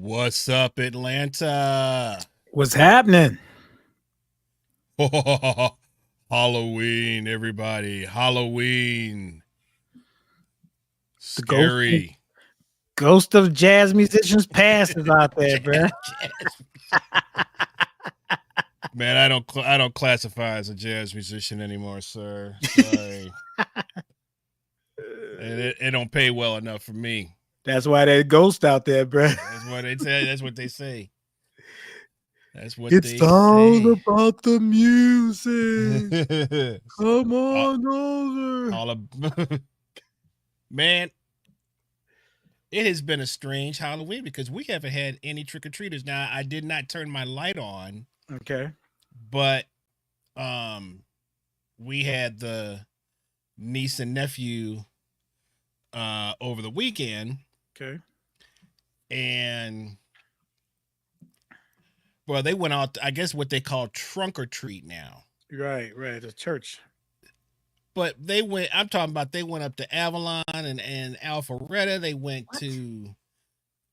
What's up, Atlanta? What's happening? Halloween, everybody. Halloween. The ghost, Scary. ghost of jazz musicians past is out there, bro. Man, I don't classify as a jazz musician anymore, sir. Sorry. it don't pay well enough for me. That's why that ghost out there, bro. That's what they say. That's what they say. That's what It's they all say. about the music. Come on over. All of man, it has been a strange Halloween because we haven't had any trick-or-treaters. Now, I did not turn my light on, Okay. but we had the niece and nephew over the weekend, Okay. and well, they went out, I guess what they call trunk or treat now. Right. The church. But they went, I'm talking about they went up to Avalon and Alpharetta. They went to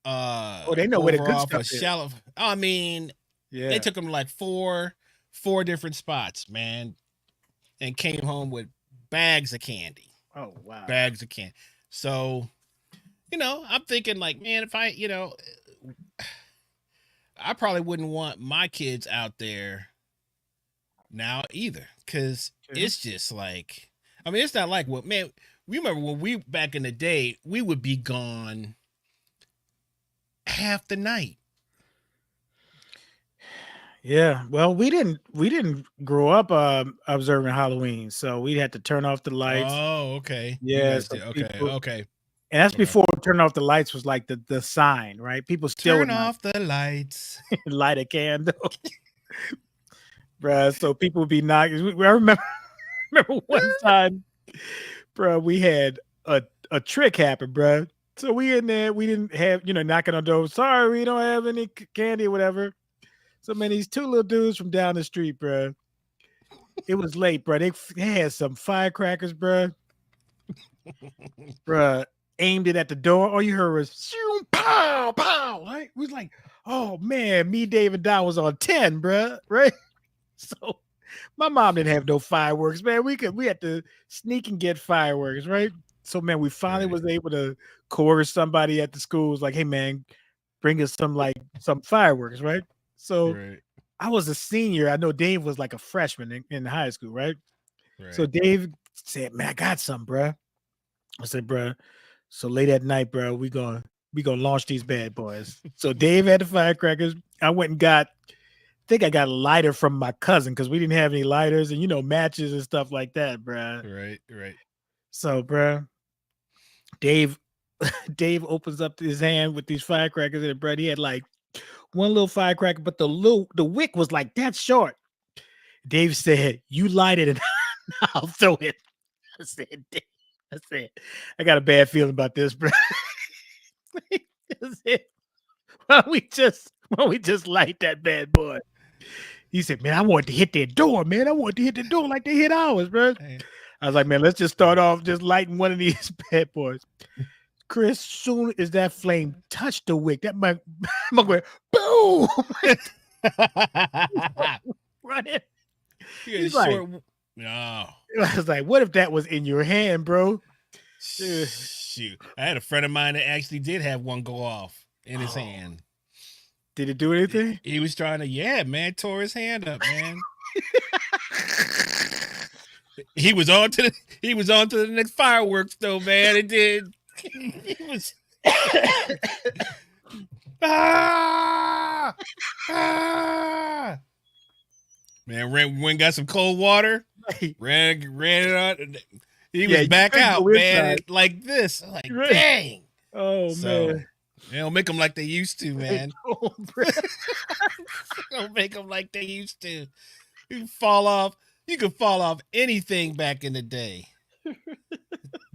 they know where the good off stuff a is. shallow. I mean, Yeah. they took them to like four different spots, man, and came home with bags of candy. Oh wow. Bags of candy. So, I'm thinking like, man, if I probably wouldn't want my kids out there now either, because it's just like, I mean, it's not like what, man, we remember when we back in the day, we would be gone half the night. Yeah. Well, we didn't grow up observing Halloween, so we had to turn off the lights. Oh, okay. Yeah. Okay. And that's before turning off the lights was like the sign, right? People still Turn off the lights. light a candle. Bruh, so people would be knocking. I remember one time, bruh, we had a trick happen, bruh. So we in there, we didn't have, knocking on doors. Sorry, we don't have any candy or whatever. So, man, these two little dudes from down the street, bruh. It was late, bruh. They had some firecrackers, bruh. Bruh, aimed it at the door. All you heard was shoom, pow, pow. Right? It was like, oh man, me, Dave, and Don was on 10, bruh. Right? So my mom didn't have no fireworks, man. We had to sneak and get fireworks, right? So, man, we finally was able to coerce somebody at the schools, like, hey, man, bring us some fireworks, right? So I was a senior. I know Dave was like a freshman in high school, right? So Dave said, man, I got some, bruh. I said, bruh, so late at night, bruh, we gonna launch these bad boys. So Dave had the firecrackers. I went and I think I got a lighter from my cousin because we didn't have any lighters and matches and stuff like that, bruh. Right. So, bruh, Dave opens up his hand with these firecrackers in it, bruh. He had like one little firecracker, but the wick was like that short. Dave said, "You light it and I'll throw it." I said, Dave, I got a bad feeling about this, bro. Why don't we just light that bad boy? He said, man, I want to hit that door, man. I want to hit the door like they hit ours, bro. I was like, man, let's just start off just lighting one of these bad boys. Chris, soon as that flame touched the wick, that might go boom. Running. He's like, no. I was like, what if that was in your hand, bro? Shoot. I had a friend of mine that actually did have one go off in his hand. Did it do anything? He was trying to, tore his hand up, man. He was on to the next fireworks though, man. It did. He was Man, went got some cold water, ran it out. He was back out, man, like this. Like, dang. Oh, man. They don't make them like they used to, man. Don't make them like they used to. You can fall off anything back in the day.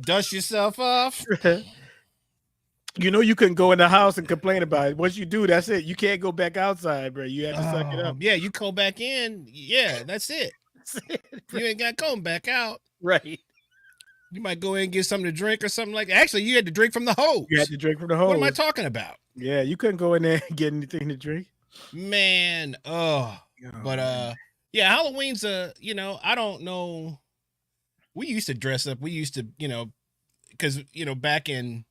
Dust yourself off. You couldn't go in the house and complain about it. Once you do, that's it. You can't go back outside, bro. You have to suck it up. Yeah, you come back in. Yeah, that's it. You ain't got to come back out. Right. You might go in and get something to drink or something like that. Actually, you had to drink from the hose. You had to drink from the hose. What am I talking about? Yeah, you couldn't go in there and get anything to drink. Man, but man. yeah, Halloween's I don't know. We used to dress up. We used to, because uh back in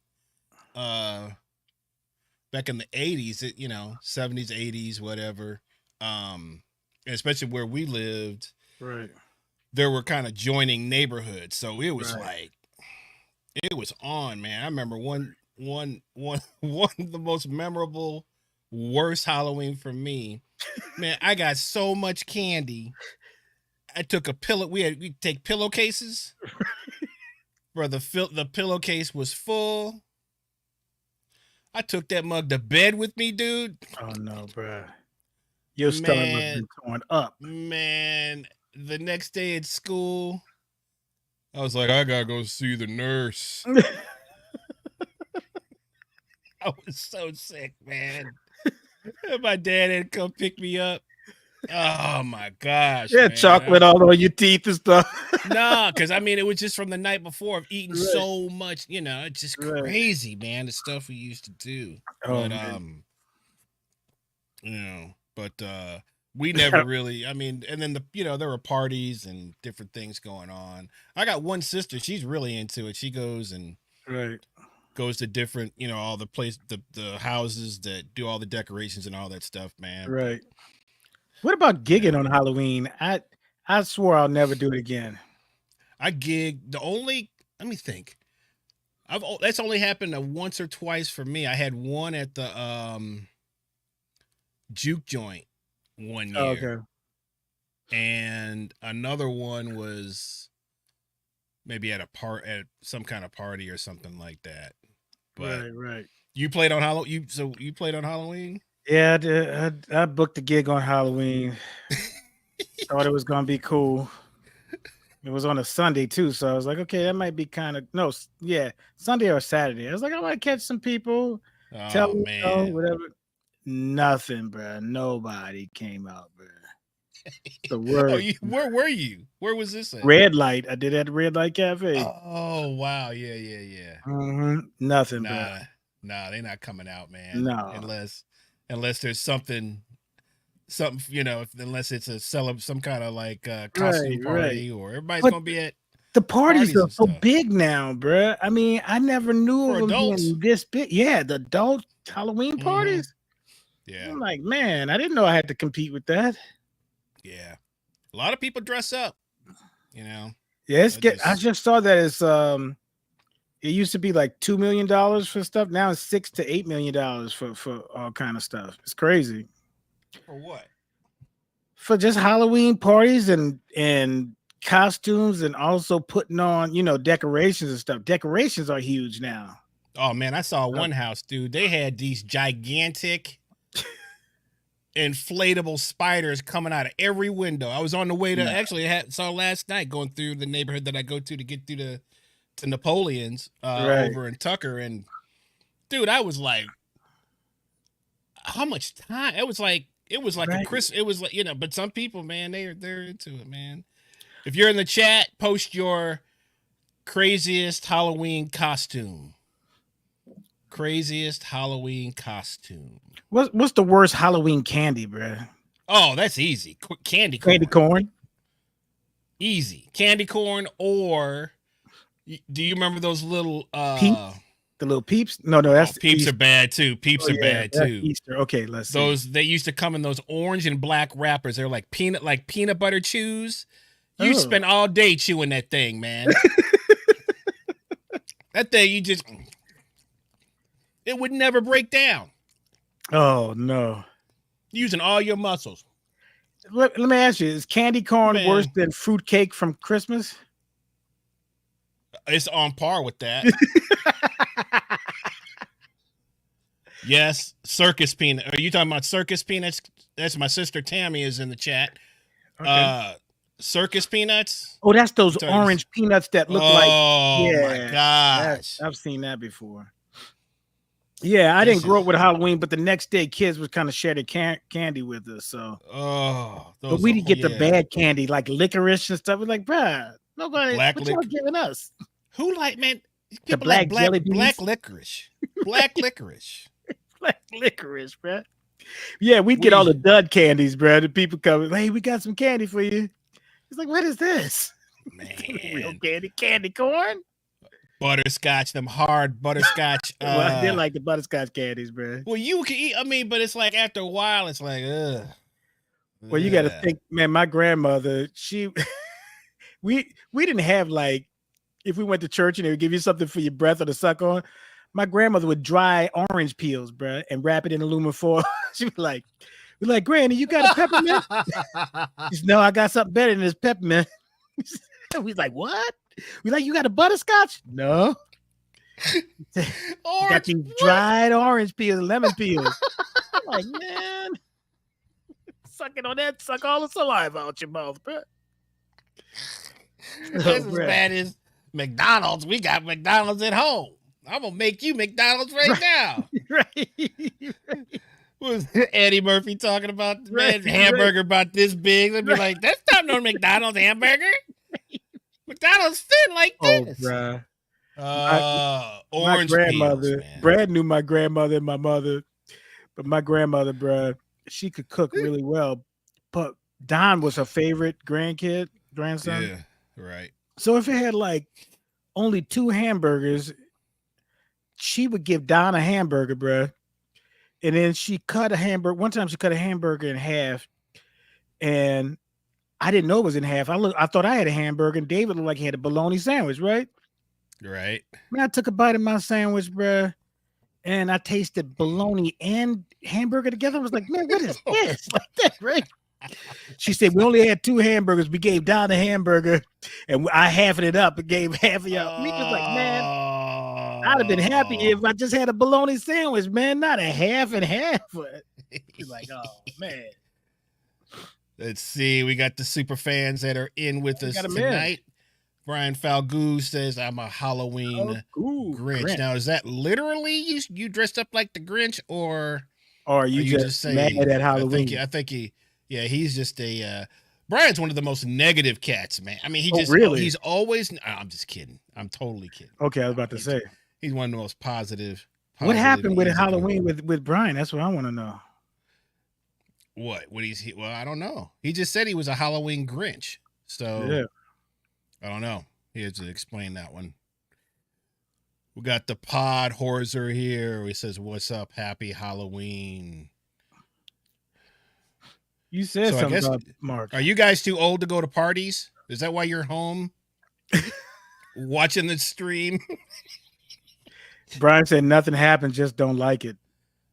the 80s, 70s, 80s, whatever. Especially where we lived, Right. there were kind of joining neighborhoods. So it was Right. like it was on, man. I remember one of the most memorable worst Halloween for me. Man, I got so much candy. I took a pillow. We take pillowcases. Bro, the pillowcase was full. I took that mug to bed with me, dude. Oh no, bro. Your stomach must have been torn up. Man, the next day at school, I was like, I gotta go see the nurse. I was so sick, man. My dad had to come pick me up. Oh my gosh. Yeah, man. chocolate all over your teeth and stuff. No, because I mean, it was just from the night before of eating so much, it's just crazy, man. The stuff we used to do. Oh, but, we never really, I mean, and then there were parties and different things going on. I got one sister, she's really into it. She goes and goes to different, all the the houses that do all the decorations and all that stuff, man. Right. What about gigging on Halloween? I swore I'll never do it again. I gigged let me think. That's only happened once or twice for me. I had one at the juke joint one year. Okay. And another one was maybe at some kind of party or something like that. But right. You played on Halloween. You played on Halloween? Yeah, I did. I booked a gig on Halloween. Thought it was gonna be cool. It was on a Sunday too, so I was like, okay, that might be Sunday or Saturday. I was like, I might catch some people. Oh man, whatever. Nothing, bro. Nobody came out, bro. The word. Where were you? Where was this at? Red Light. I did at Red Light Cafe. Oh wow, yeah. Mm-hmm. Nothing, bro. Nah, they're not coming out, man. No, unless there's something, unless it's some kind of like costume party or everybody's gonna be at. The parties are so big now, bro. I mean, I never knew of them being this big. Yeah, the adult Halloween parties. Yeah, I'm like, man, I didn't know I had to compete with that. Yeah, a lot of people dress up. Yeah, I just saw that it's it used to be like $2 million for stuff. Now it's $6 to $8 million for all kind of stuff. It's crazy. For what? For just Halloween parties and costumes, and also putting on, decorations and stuff. Decorations are huge now. Oh man, I saw one house, dude. They had these gigantic inflatable spiders coming out of every window. I was on the way to saw last night going through the neighborhood that I go to get through to Napoleon's over in Tucker, and dude, I was like, how much time? It was like a Chris. It was like, but some people, man, they're into it, man. If you're in the chat, post your craziest Halloween costume. Craziest Halloween costume. What's the worst Halloween candy, bro? Oh, that's easy. Candy corn. Candy corn. Easy. Candy corn, or do you remember those little Peeps? The little peeps? No, that's peeps Easter. Are bad too. Peeps are bad too. Easter. Okay, let's see. They used to come in those orange and black wrappers. They're like peanut butter chews. You spend all day chewing that thing, man. That thing it would never break down. Oh no. Using all your muscles. Let me ask you, is candy corn worse than fruitcake from Christmas? It's on par with that. Yes, circus peanut. Are you talking about circus peanuts? That's my sister Tammy is in the chat. Okay. Circus peanuts. Oh, that's those orange peanuts that look like. Oh my gosh, I've seen that before. Yeah, I didn't grow up with Halloween, but the next day kids was kind of sharing candy with us. So, but we didn't get the bad candy like licorice and stuff. We're like, bruh, nobody. What y'all giving us? Who man? The black licorice. Black licorice. Black licorice, bro. Yeah, we'd get all the We dud candies, bro. The people come, hey, we got some candy for you. It's like, what is this? Real man, candy corn. butterscotch, them hard butterscotch. Well, I did like the butterscotch candies, bro. Well, you can eat. I mean, but it's like after a while, it's like, ugh. Well, you got to think, man. My grandmother, we didn't have like, if we went to church and they would give you something for your breath or to suck on. My grandmother would dry orange peels, bro, and wrap it in aluminum foil. She'd be like, "We're like, Granny, you got a peppermint?" She said, "No, I got something better than this peppermint." We like, "What?" We like, "You got a butterscotch?" No. Got these dried orange peels, lemon peels. I'm like, man, sucking on that, suck all the saliva out your mouth, bro. That's as bad as McDonald's. We got McDonald's at home. I'm gonna make you McDonald's right now. Right. Was Eddie Murphy talking about the man hamburger about this big? I'd be like, that's not no McDonald's hamburger. McDonald's thin like this. Oh, bruh. Orange grandmother. Peels, Brad knew my grandmother and my mother, but my grandmother, bruh, she could cook really well. But Don was her favorite grandson. Yeah, right. So if it had like only 2 hamburgers, she would give Don a hamburger, bruh. And then she cut a hamburger. One time she cut a hamburger in half, and I didn't know it was in half. I thought I had a hamburger, and David looked like he had a bologna sandwich, right? Right. Man, I took a bite of my sandwich, bruh, and I tasted bologna and hamburger together. I was like, man, what is this? Like that, right? She said, we only had 2 hamburgers. We gave Don a hamburger, and I halved it up and gave half of y'all. We just like, man, I'd have been happy if I just had a bologna sandwich, man, not a half and half. She's like, oh, man. Let's see. We got the super fans that are in with us tonight. Brian Falgoose says, I'm a Halloween Grinch. Now, is that literally you dressed up like the Grinch, or are you just saying mad at Halloween? I think he's just a Brian's one of the most negative cats, man. I mean, he's always I'm just kidding. I'm totally kidding. Okay, I was about to say. He's one of the most positive. What happened with Halloween with Brian? That's what I want to know. What well, I don't know. He just said he was a Halloween Grinch. So yeah. I don't know. He had to explain that one. We got the Pod Horser here. He says, what's up? Happy Halloween. You said something about Mark. Are you guys too old to go to parties? Is that why you're home watching the stream? Brian said nothing happened, just don't like it.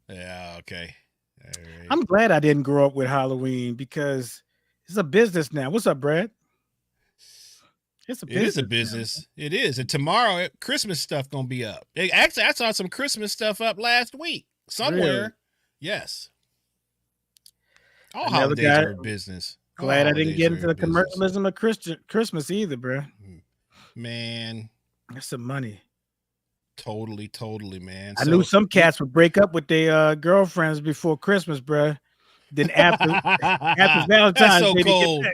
Yeah, okay. All right. I'm glad I didn't grow up with Halloween because it's a business now. What's up, Brad? It is a business. It is. And tomorrow, Christmas stuff gonna be up. Actually, I saw some Christmas stuff up last week somewhere. Really? Yes. All holidays are a business. Glad I didn't get into the commercialism of Christmas either, bro. Man, that's some money. Totally, man. I knew some cats would break up with their girlfriends before Christmas, bro. Then after Valentine's that's so Day, cold.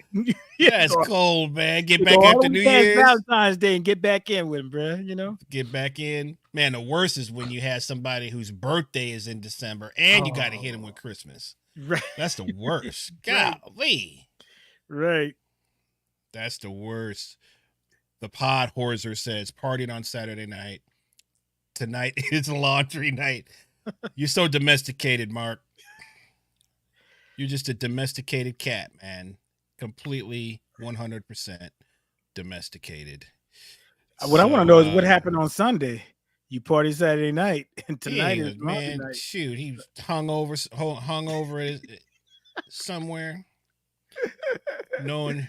Yeah, it's cold, man. Get back after New Year's. Valentine's Day and get back in with them, bro. You know, get back in. Man, the worst is when you have somebody whose birthday is in December and you got to hit them with Christmas. Right. That's the worst. Golly. Right. That's the worst. The Pod Horser says, partied on Saturday night. Tonight is laundry night. You're so domesticated, Mark. You're just a domesticated cat, man. Completely 100% domesticated. What I want to know is what happened on Sunday. You party Saturday night, and tonight is laundry night. Shoot, he was hung over somewhere. Knowing.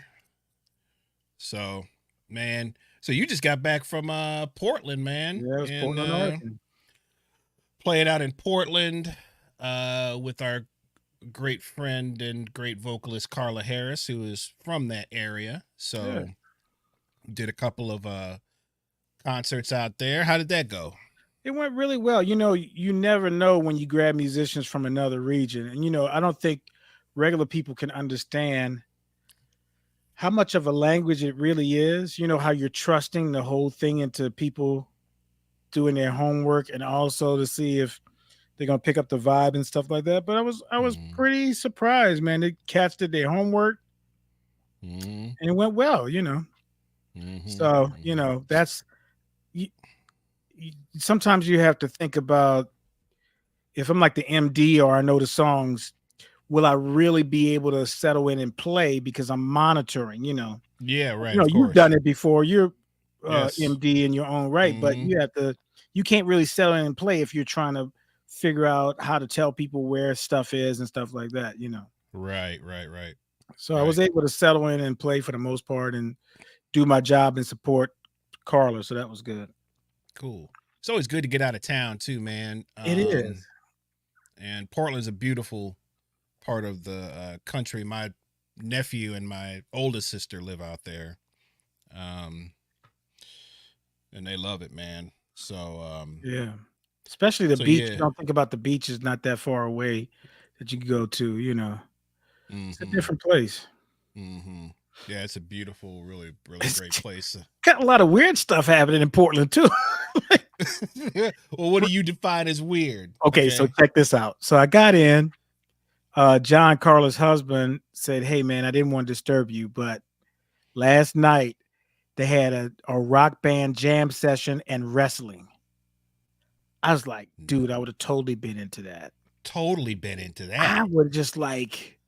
So, man. So you just got back from Portland, man. Yeah, it was Portland, Oregon. Playing out in Portland with our great friend and great vocalist Carla Harris, who is from that area. So did a couple of concerts out there. How did that go? It went really well. You know, you never know when you grab musicians from another region. And, you know, I don't think regular people can understand how much of a language it really is. You know, how you're trusting the whole thing into people doing their homework, and also to see if they're gonna pick up the vibe and stuff like that. But I was pretty surprised, man. The cats did their homework and it went well, you know. So, you know, that's you, sometimes you have to think about, if I'm like the MD or I know the songs, will I really be able to settle in and play because I'm monitoring, you know? Yeah, right. You know, Of you've course. done it before. You're Yes. MD in your own right, but you can't really settle in and play if you're trying to figure out how to tell people where stuff is and stuff like that, you know. Right. So I was able to settle in and play for the most part and do my job and support Carla. So that was good. Cool. It's always good to get out of town too, man. It is. And Portland's a beautiful part of the country. My nephew and my oldest sister live out there, and they love it, man. So yeah, especially the so beach. yeah. You don't think about the beach is not that far away that you can go to. You know, it's a different place. Yeah, it's a beautiful, really great place. Got a lot of weird stuff happening in Portland too. Well, what do you define as weird? Okay, so check this out. So I got in. John Carla's husband said, "Hey man, I didn't want to disturb you, but last night they had a rock band jam session and wrestling." I was like, dude, I would have totally been into that. Totally been into that. I would just like,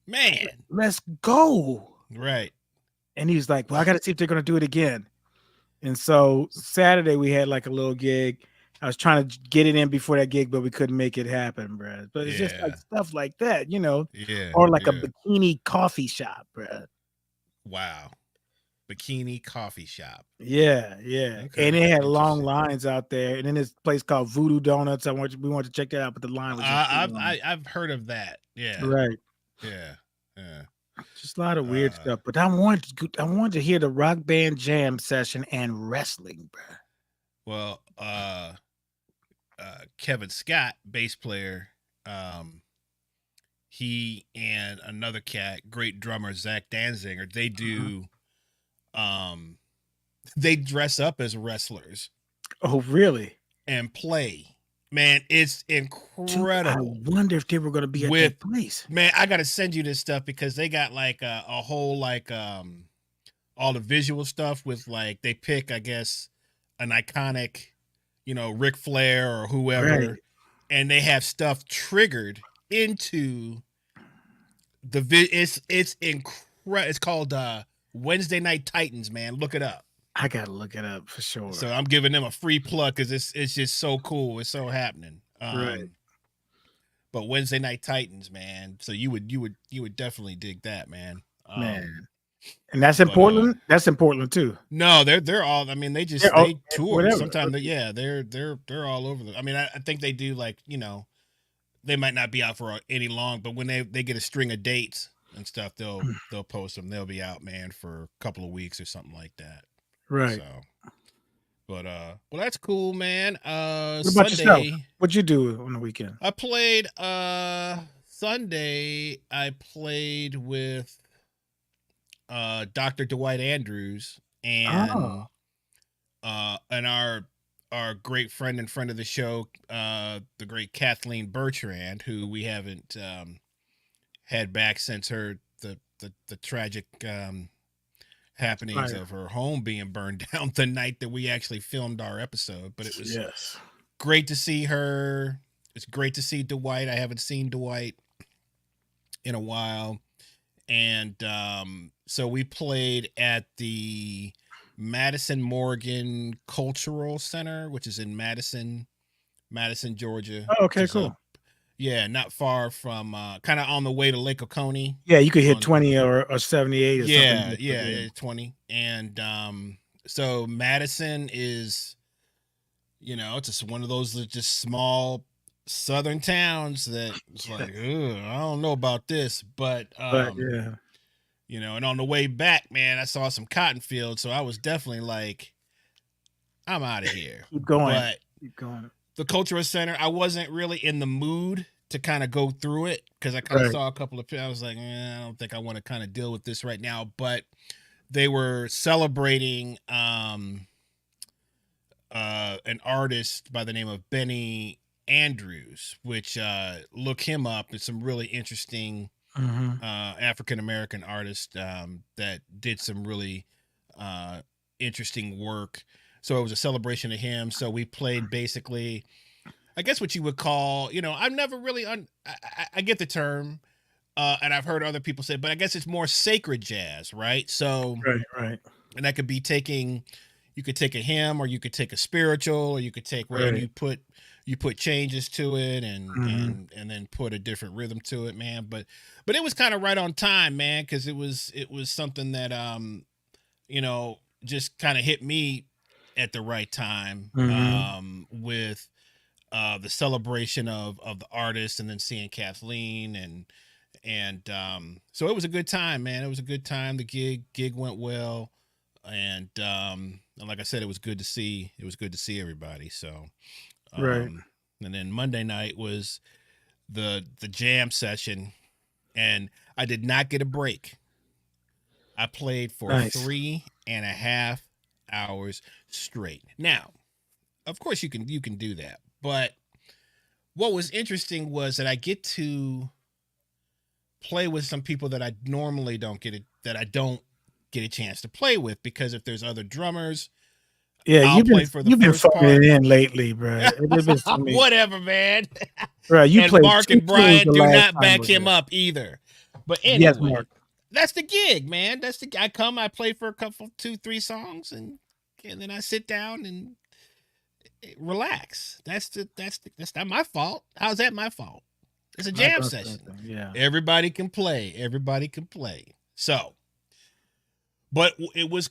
man, let's go. Right. And he was like, well, I got to see if they're going to do it again. And so Saturday we had like a little gig. I was trying to get it in before that gig, but we couldn't make it happen, bro. But it's just like stuff like that, you know, or like a bikini coffee shop, bro. Wow. Bikini coffee shop. Yeah. Okay. And they had long lines out there. And then this place called Voodoo Donuts. We wanted to check that out, but the line was I've heard of that. Yeah. Right. Yeah. Just a lot of weird stuff. But I wanted to hear the rock band jam session and wrestling, bro. Well, Kevin Scott, bass player, he and another cat, great drummer Zach Danziger, they do they dress up as wrestlers. Oh, really? And play. Man, it's incredible. Dude, I wonder if they were going to be at that place. Man, I got to send you this stuff because they got like a whole like all the visual stuff with like they pick, I guess, an iconic, you know, Ric Flair or whoever, and they have stuff triggered into the it's incredible. It's called Wednesday Night Titans, man. Look it up. I gotta look it up for sure. So I'm giving them a free plug because it's just so cool. It's so happening. Right. But Wednesday Night Titans, man. So you would definitely dig that, man. Man. And that's in Portland. That's in Portland too. No, they're all. I mean, they tour. Sometimes they're all over. I mean, I think they do like, you know, they might not be out for any long, but when they get a string of dates and stuff, they'll post them. They'll be out, man, for a couple of weeks or something like that. Right. So, but well, that's cool, man. What about yourself? What'd you do on the weekend? I played Sunday. I played with Dr. Dwight Andrews and our great friend and friend of the show, the great Kathleen Bertrand, who we haven't had back since the tragic happenings of her home being burned down the night that we actually filmed our episode. But it was great to see her. It's great to see Dwight. I haven't seen Dwight in a while. And so we played at the Madison Morgan Cultural Center, which is in Madison, Georgia. Oh, okay, cool. Yeah, not far from kind of on the way to Lake Oconee. Yeah, you could hit 20 or 78 or something. Yeah, 20. And so Madison is, you know, it's just one of those just small southern towns that it's like, I don't know about this, but yeah. You know, and on the way back, man, I saw some cotton fields, so I was definitely like, I'm out of here. Keep going. But keep going. The Cultural Center, I wasn't really in the mood to kind of go through it because I kind of saw a couple of people. I was like, I don't think I want to kind of deal with this right now. But they were celebrating an artist by the name of Benny Andrews, which look him up. It's some really interesting African American artist that did some really interesting work. So it was a celebration of him. So we played basically, I guess what you would call, I've never really, I get the term, and I've heard other people say, but I guess it's more sacred jazz, right? So, right. And that could be you could take a hymn, or you could take a spiritual, or you could take and you put changes to it, and then put a different rhythm to it, man. But it was kind of right on time, man, because it was something that just kind of hit me at the right time, with the celebration of the artist, and then seeing Kathleen, and so it was a good time, man. It was a good time. The gig went well, and like I said, it was good to see everybody. So and then Monday night was the jam session, and I did not get a break. I played for 3.5 hours straight. Now, of course you can do that, but what was interesting was that I get to play with some people that I normally don't get a chance to play with, because if there's other drummers, you've been phoning it in lately, bro. Whatever, man. Right, and Mark and Brian do not back him up either. But anyway, yes, Mark. That's the gig, man. I play for a couple, 2-3 songs, and then I sit down and relax. That's not my fault. How's that my fault? It's a jam session. Yeah. Everybody can play. So, but it was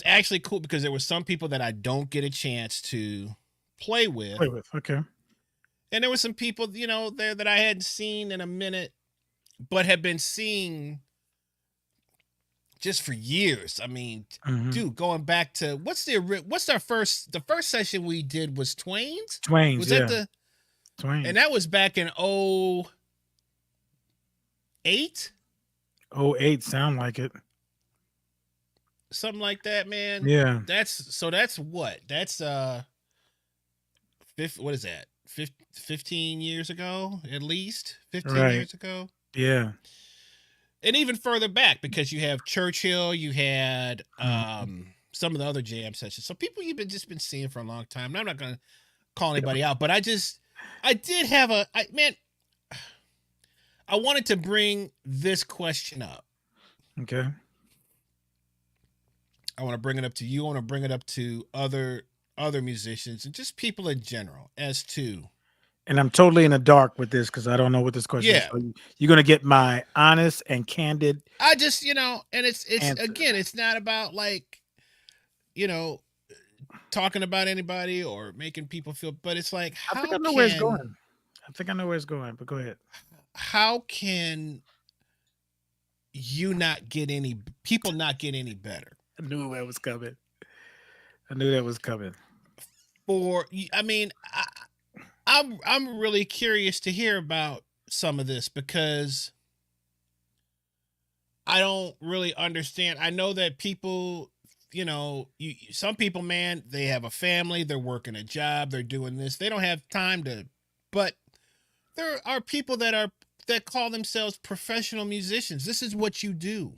actually cool, because there were some people that I don't get a chance to play with. Okay. And there were some people, there that I hadn't seen in a minute, but had been seeing just for years. I mean, dude, going back to the first session we did was Twains. Was that the Twain? And that was back in 2008. 2008 sound like it. Something like that, man. Yeah. That's what? That's what is that? 15 years ago, at least 15 years ago. Yeah. And even further back, because you have Churchill, you had some of the other jam sessions. So people you've been seeing for a long time. And I'm not going to call anybody out, but I did have I wanted to bring this question up. Okay. I want to bring it up to you. I want to bring it up to other musicians and just people in general as to. And I'm totally in the dark with this, because I don't know what this question is. So you're going to get my honest and candid. I just, and it's answer. Again, it's not about talking about anybody or making people feel, but it's like, I think I know where it's going, but go ahead. How can you not get any better? I knew that was coming. I'm really curious to hear about some of this, because I don't really understand. I know that people, some people, man, they have a family, they're working a job, they're doing this. They don't have time but there are people that call themselves professional musicians. This is what you do.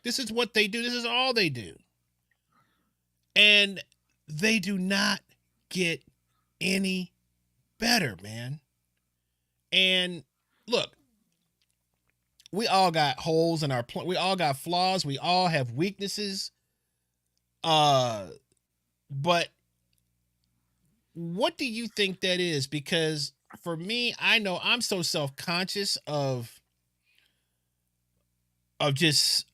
This is what they do. This is all they do. And they do not get any better, man. And look, we all got holes in we all got flaws. We all have weaknesses. But what do you think that is? Because for me, I know I'm so self-conscious of just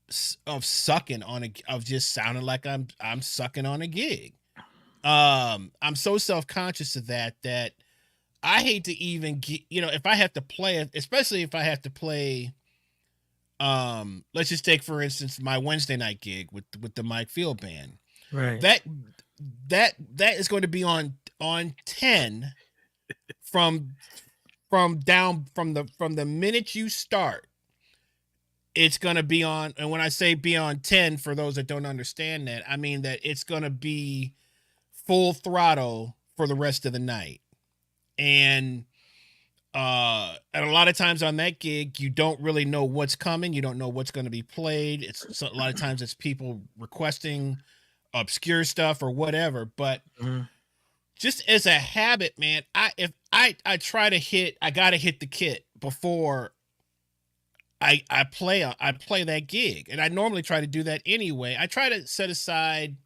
sucking on of just sounding like I'm sucking on a gig. I'm so self-conscious of that I hate to even get, if I have to play, especially if I have to play, let's just take, for instance, my Wednesday night gig with the Mike Field Band. Right. That is going to be on 10 from the minute you start. It's going to be on, and when I say be on 10, for those that don't understand that, I mean that it's going to be full throttle for the rest of the night. And and a lot of times on that gig, you don't really know what's coming. You don't know what's going to be played. A lot of times it's people requesting obscure stuff or whatever. But just as a habit, man, I try to hit, I gotta hit the kit before I play that gig, and I normally try to do that anyway. I try to set aside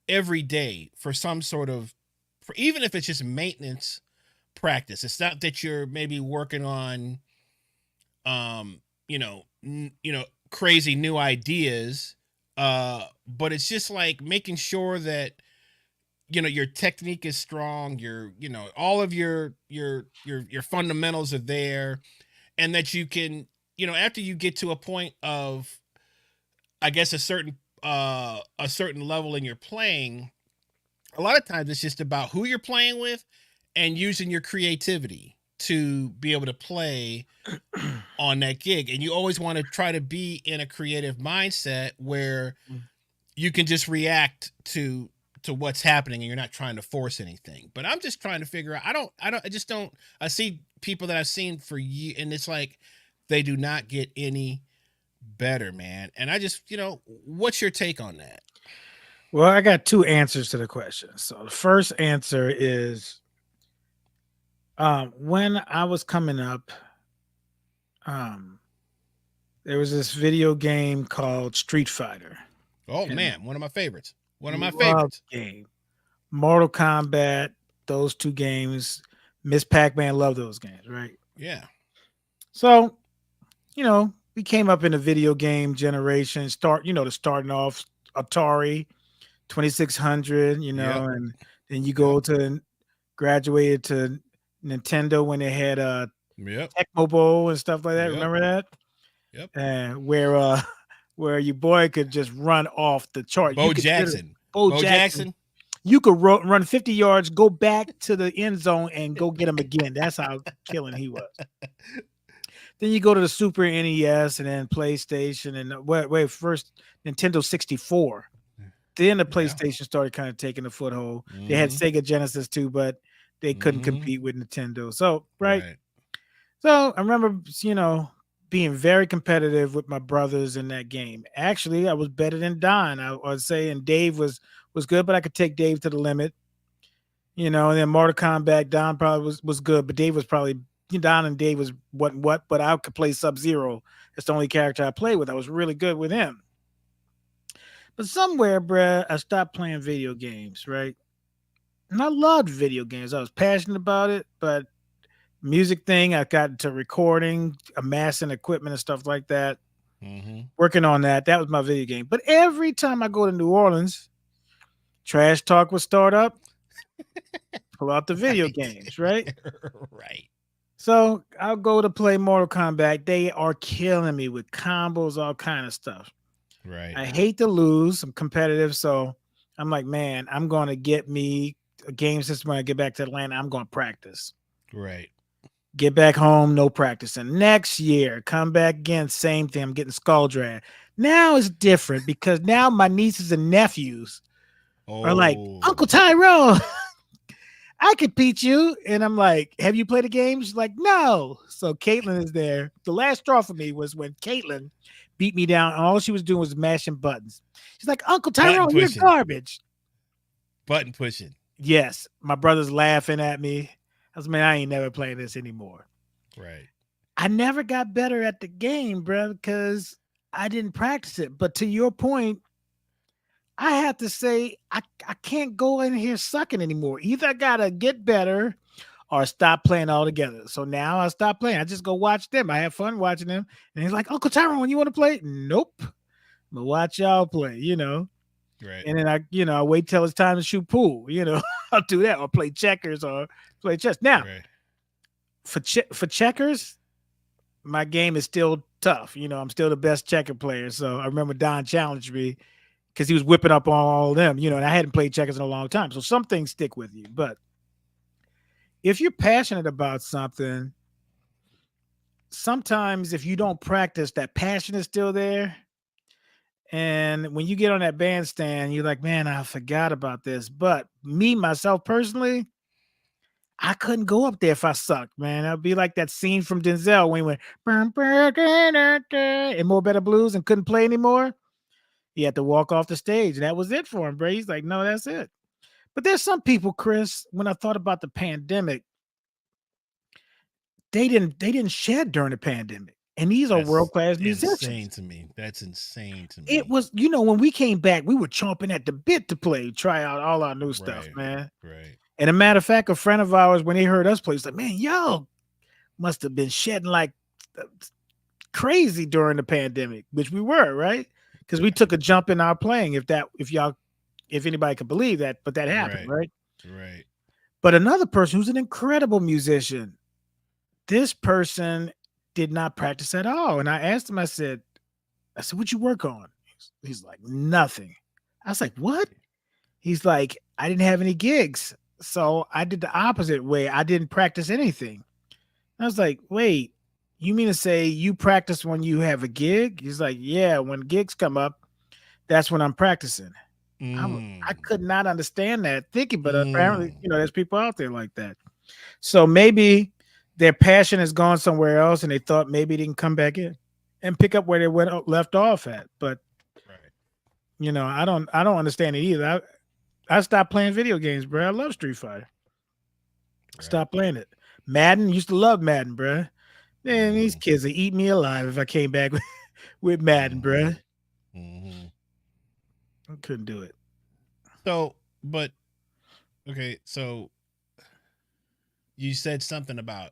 every day for some sort of, for even if it's just maintenance practice. It's not that you're maybe working on crazy new ideas, but it's just like making sure that your technique is strong, all of your fundamentals are there, and that you can, after you get to a point of, I guess, a certain level in your playing, a lot of times it's just about who you're playing with and using your creativity to be able to play on that gig. And you always want to try to be in a creative mindset where you can just react to what's happening and you're not trying to force anything. But I'm just trying to figure out, I see people that I've seen for years, and it's like they do not get any better, man. And I just, what's your take on that? Well, I got two answers to the question. So the first answer is, when I was coming up, there was this video game called Street Fighter. Oh man, one of my favorites. One of my Love favorites. Game. Mortal Kombat, those two games. Miss Pac-Man, love those games, right? Yeah. So, we came up in the video game generation. Starting off Atari 2600, Yep. and then you go to graduated to Nintendo when they had Yep. Tecmo Bowl and stuff like that. Yep. Remember that? Yep. And where your boy could just run off the chart. Bo Jackson. You could run 50 yards, go back to the end zone, and go get him again. That's how killing he was. Then you go to the Super NES and then PlayStation and first Nintendo 64. Then the PlayStation started kind of taking a foothold. They had Sega Genesis too, but they couldn't compete with Nintendo. So, right. So I remember, being very competitive with my brothers in that game. Actually, I was better than Don, I would say, and Dave was good, but I could take Dave to the limit. And then Mortal Kombat, Don probably was good, but Dave was probably, Don and Dave was what, but I could play Sub-Zero. That's the only character I played with. I was really good with him. But somewhere, bruh, I stopped playing video games, right? And I loved video games. I was passionate about it, but music thing, I got into recording, amassing equipment and stuff like that. Working on that. That was my video game. But every time I go to New Orleans, Trash Talk would start up. Pull out the video games, right? Right. So I'll go to play Mortal Kombat. They are killing me with combos, all kind of stuff. Right. I hate to lose. I'm competitive, so I'm like, man, I'm going to get me a game system when I get back to Atlanta. I'm going to practice. Right. Get back home, no practice. And next year, come back again, same thing. I'm getting skull dragged. Now it's different because now my nieces and nephews are like, Uncle Tyrone, I could beat you. And I'm like, have you played the game? She's like, no. So Caitlin is there. The last straw for me was when Caitlin beat me down, and all she was doing was mashing buttons. She's like, Uncle Tyrone, you're garbage. Button pushing. Yes. My brother's laughing at me. I was, man, I ain't never playing this anymore. Right. I never got better at the game, bro, because I didn't practice it. But to your point, I have to say I can't go in here sucking anymore. Either I got to get better or stop playing altogether. So now I stop playing. I just go watch them. I have fun watching them. And he's like, Uncle Tyrone, you want to play? Nope. I'm going to watch y'all play, Right. And then I wait till it's time to shoot pool, I'll do that or play checkers or play chess. Now, for checkers, my game is still tough. I'm still the best checker player. So I remember Don challenged me because he was whipping up on all of them, and I hadn't played checkers in a long time. So some things stick with you. But if you're passionate about something, sometimes if you don't practice, that passion is still there. And when you get on that bandstand, you're like, man, I forgot about this. But me, myself personally, I couldn't go up there if I sucked, man. It'd be like that scene from Denzel when he went "Bum, ba, da, da, da," in More Better Blues and couldn't play anymore. He had to walk off the stage, and that was it for him, bro. He's like, no, that's it. But there's some people, Chris, when I thought about the pandemic, they didn't shed during the pandemic. And these are That's world-class insane musicians. to me. That's insane to It me. was, when we came back, we were chomping at the bit to play, try out all our new stuff, Right. man. Right. And a matter of fact, a friend of ours, when he heard us play, he's like, man, y'all must have been shedding like uh, crazy during the pandemic, which we were, right? Because we took a jump in our playing, if anybody could believe that, but that happened, Right. right? Right. But another person who's an incredible musician, this person did not practice at all. And I asked him, I said, what'd you work on? He's like, nothing. I was like, what? He's like, I didn't have any gigs. So I did the opposite way. I didn't practice anything. I was like, wait, you mean to say you practice when you have a gig? He's like, yeah, when gigs come up, that's when I'm practicing. I Mm. could not understand that thinking, but apparently, Mm. there's people out there like that. So maybe their passion has gone somewhere else and they thought maybe they can come back in and pick up where they left off at. But Right. I don't understand it either. I stopped playing video games, bro. I love Street Fighter. Right. Stop playing it. Madden, used to love Madden, bro. Man, these Mm-hmm. kids would eat me alive if I came back with Madden, Mm-hmm. bro. Mm-hmm. I couldn't do it. So, but okay, so you said something about,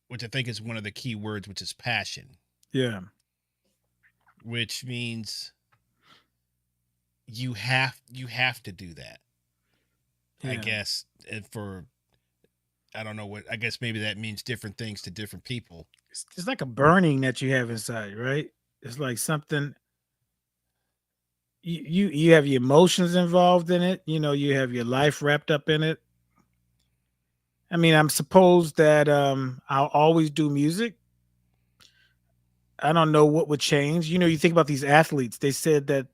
which I think is one of the key words, which is passion, Yeah. which means you have to do that. I Yeah. guess, and for I don't know what, I guess maybe that means different things to different people. It's like a burning that you have inside, right? It's like something you have your emotions involved in it. You have your life wrapped up in it. I mean, I'm supposed that I'll always do music. I don't know what would change. You think about these athletes. They said that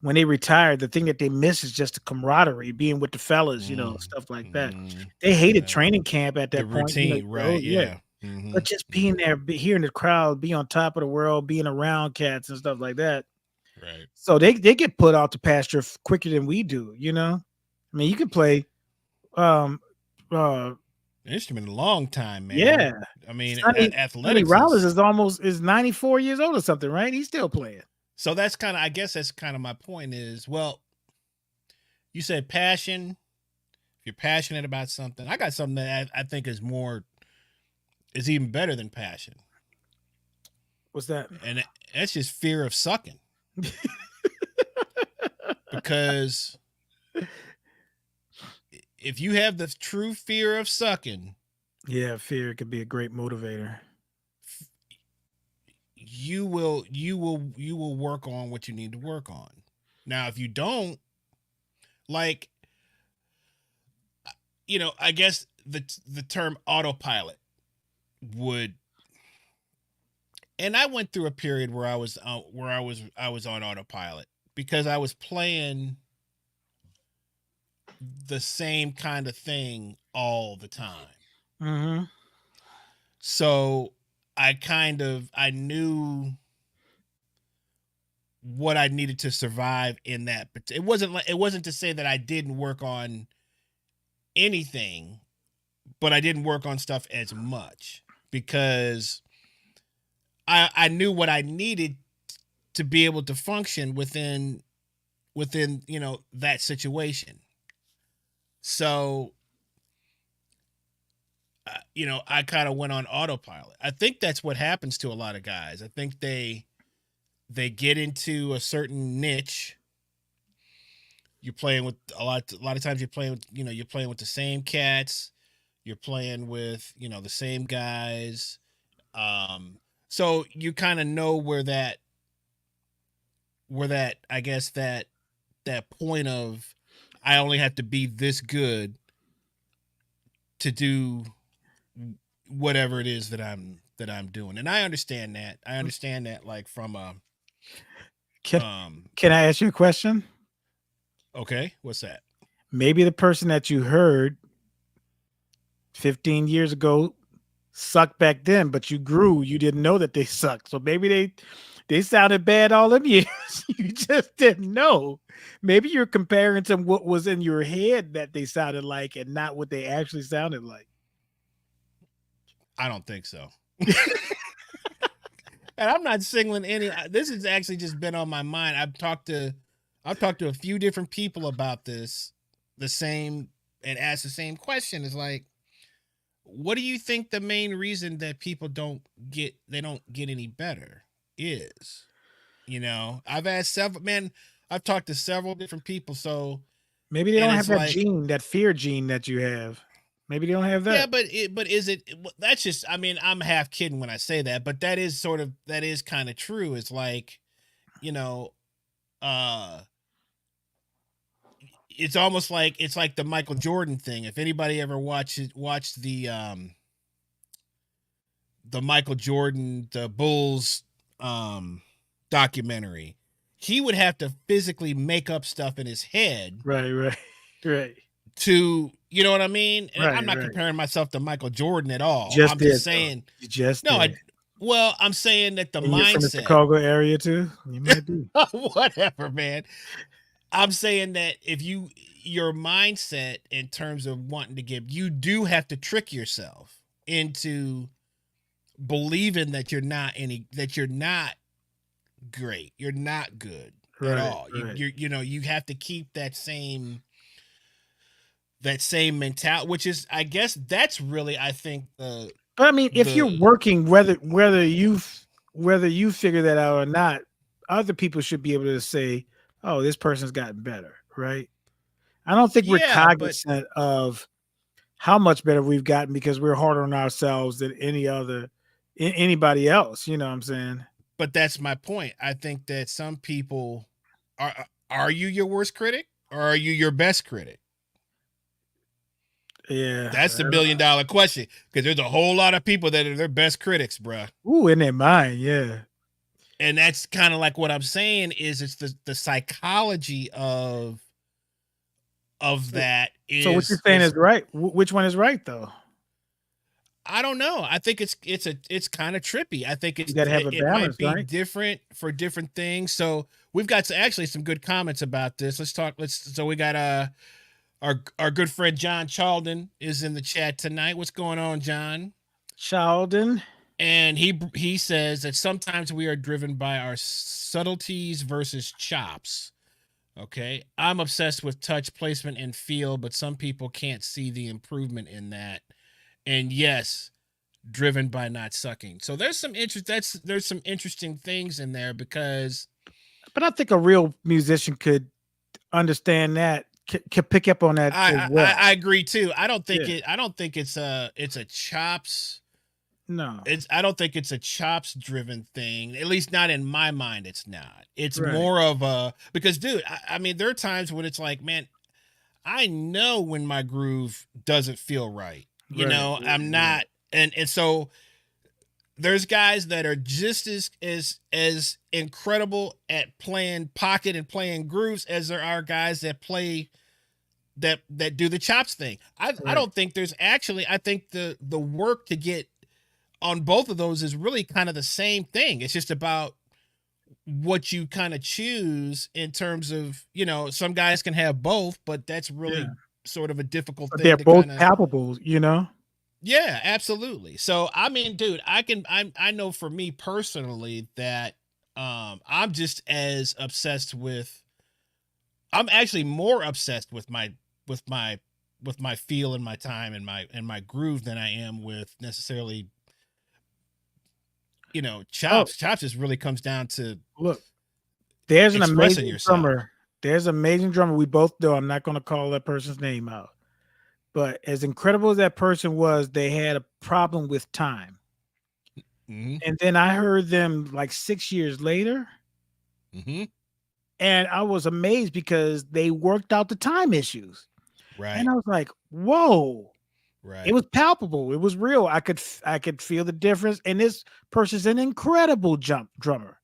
when they retire, the thing that they miss is just the camaraderie, being with the fellas, Mm, stuff like that. mm, They hated yeah, training camp at the that point. routine, right? Yeah. Yeah. Mm-hmm. But just being Mm-hmm. there, hearing the crowd, be on top of the world, being around cats and stuff like that. Right. So they get put out to pasture quicker than we do. I mean, you can play, um, uh, Instrument a long time, man. yeah. I mean, Sonny athletics Rollins is, is 94 years old or something, right? He's still playing. so that's kind of, I guess that's kind of my point is, well, you said passion. If you're passionate about something, I got something that I think is even better than passion, What's that? and that's just fear of sucking. Because if you have the true fear of sucking, Yeah, fear could be a great motivator. you will work on what you need to work on. Now, if you don't, like, I guess the term autopilot would, and I went through a period where I was on autopilot because I was playing the same kind of thing all the time. Mm-hmm. So I knew what I needed to survive in that. But it wasn't to say that I didn't work on anything, but I didn't work on stuff as much because I knew what I needed to be able to function within that situation. So I kind of went on autopilot. I think that's what happens to a lot of guys. I think they get into a certain niche. You're playing with a lot of times you're playing with the same cats. You're playing with, the same guys. So you kind of know where that I guess that point of I only have to be this good to do whatever it is that I'm doing. And I understand that. I understand that, like, from a Can um Can I ask you a question? okay, what's that? Maybe the person that you heard 15 years ago sucked back then, but you grew. You didn't know that they sucked. So maybe they sounded bad all them years. You just didn't know. Maybe you're comparing to what was in your head that they sounded like and not what they actually sounded like. I don't think so. And I'm not singling any. This has actually just been on my mind. I've talked to a few different people about this, and asked the same question. It's like, what do you think the main reason that people don't get any better is? I've asked I've talked to several different people. So maybe they don't have that gene, that fear gene that you have. Maybe they don't have that. Yeah, but is it? That's just. I mean, I'm half kidding when I say that, but that is kind of true. It's like, uh, it's almost like the Michael Jordan thing. If anybody ever watched the Michael Jordan, the Bulls documentary, he would have to physically make up stuff in his head. Right. To, you know what I mean? And I'm not comparing myself to Michael Jordan at all. I'm just saying. I'm saying that the mindset. From the Chicago area too. You might be. Whatever, man. I'm saying that if your mindset in terms of wanting to you do have to trick yourself into believing that you're not great. You're not good at all. You have to keep that same mentality, which is, I guess that's really, I think, but I mean, if you're working, whether you figure that out or not, other people should be able to say, oh, this person's gotten better, right? I don't think we're cognizant of how much better we've gotten because we're harder on ourselves than anybody else. You know what I'm saying? But that's my point. I think that some people are you your worst critic or are you your best critic? Yeah, that's the $1 billion question, because there's a whole lot of people that are their best critics, bruh. Ooh, in their mind, yeah. And that's kind of like what I'm saying is it's the psychology of that. So what you're saying is right. Which one is right though? I don't know. I think it's kind of trippy. I think you gotta have a balance, might be different for different things. So we've got actually some good comments about this. So we got our good friend John Chalden is in the chat tonight. What's going on, John? Chalden. And he says that sometimes we are driven by our subtleties versus chops. Okay. I'm obsessed with touch, placement, and feel, but some people can't see the improvement in that. And yes, driven by not sucking. So there's some interesting things in there because. But I think a real musician could understand that. Can pick up on that as well. I agree too. I don't think it's a chops. No, I don't think it's a chops driven thing. At least not in my mind. It's not. It's more of a, because dude, I mean, there are times when it's like, man, I know when my groove doesn't feel right. I'm not, and so there's guys that are just as incredible at playing pocket and playing grooves as there are guys that play that do the chops thing. I don't think there's actually, I think the work to get on both of those is really kind of the same thing. It's just about what you kind of choose in terms of, some guys can have both, but that's really sort of a difficult thing. They're both palpable, Yeah, absolutely. So, I mean, dude, I know for me personally that I'm just as obsessed with, I'm actually more obsessed with my feel and my time and my groove than I am with necessarily, chops. Chops just really comes down to, look, there's an amazing drummer. There's an amazing drummer we both know. I'm not going to call that person's name out. But as incredible as that person was, they had a problem with time. Mm-hmm. And then I heard them like 6 years later. Mm-hmm. And I was amazed because they worked out the time issues. Right. And I was like, whoa. Right. It was palpable. It was real. I could feel the difference. And this person's an incredible drummer.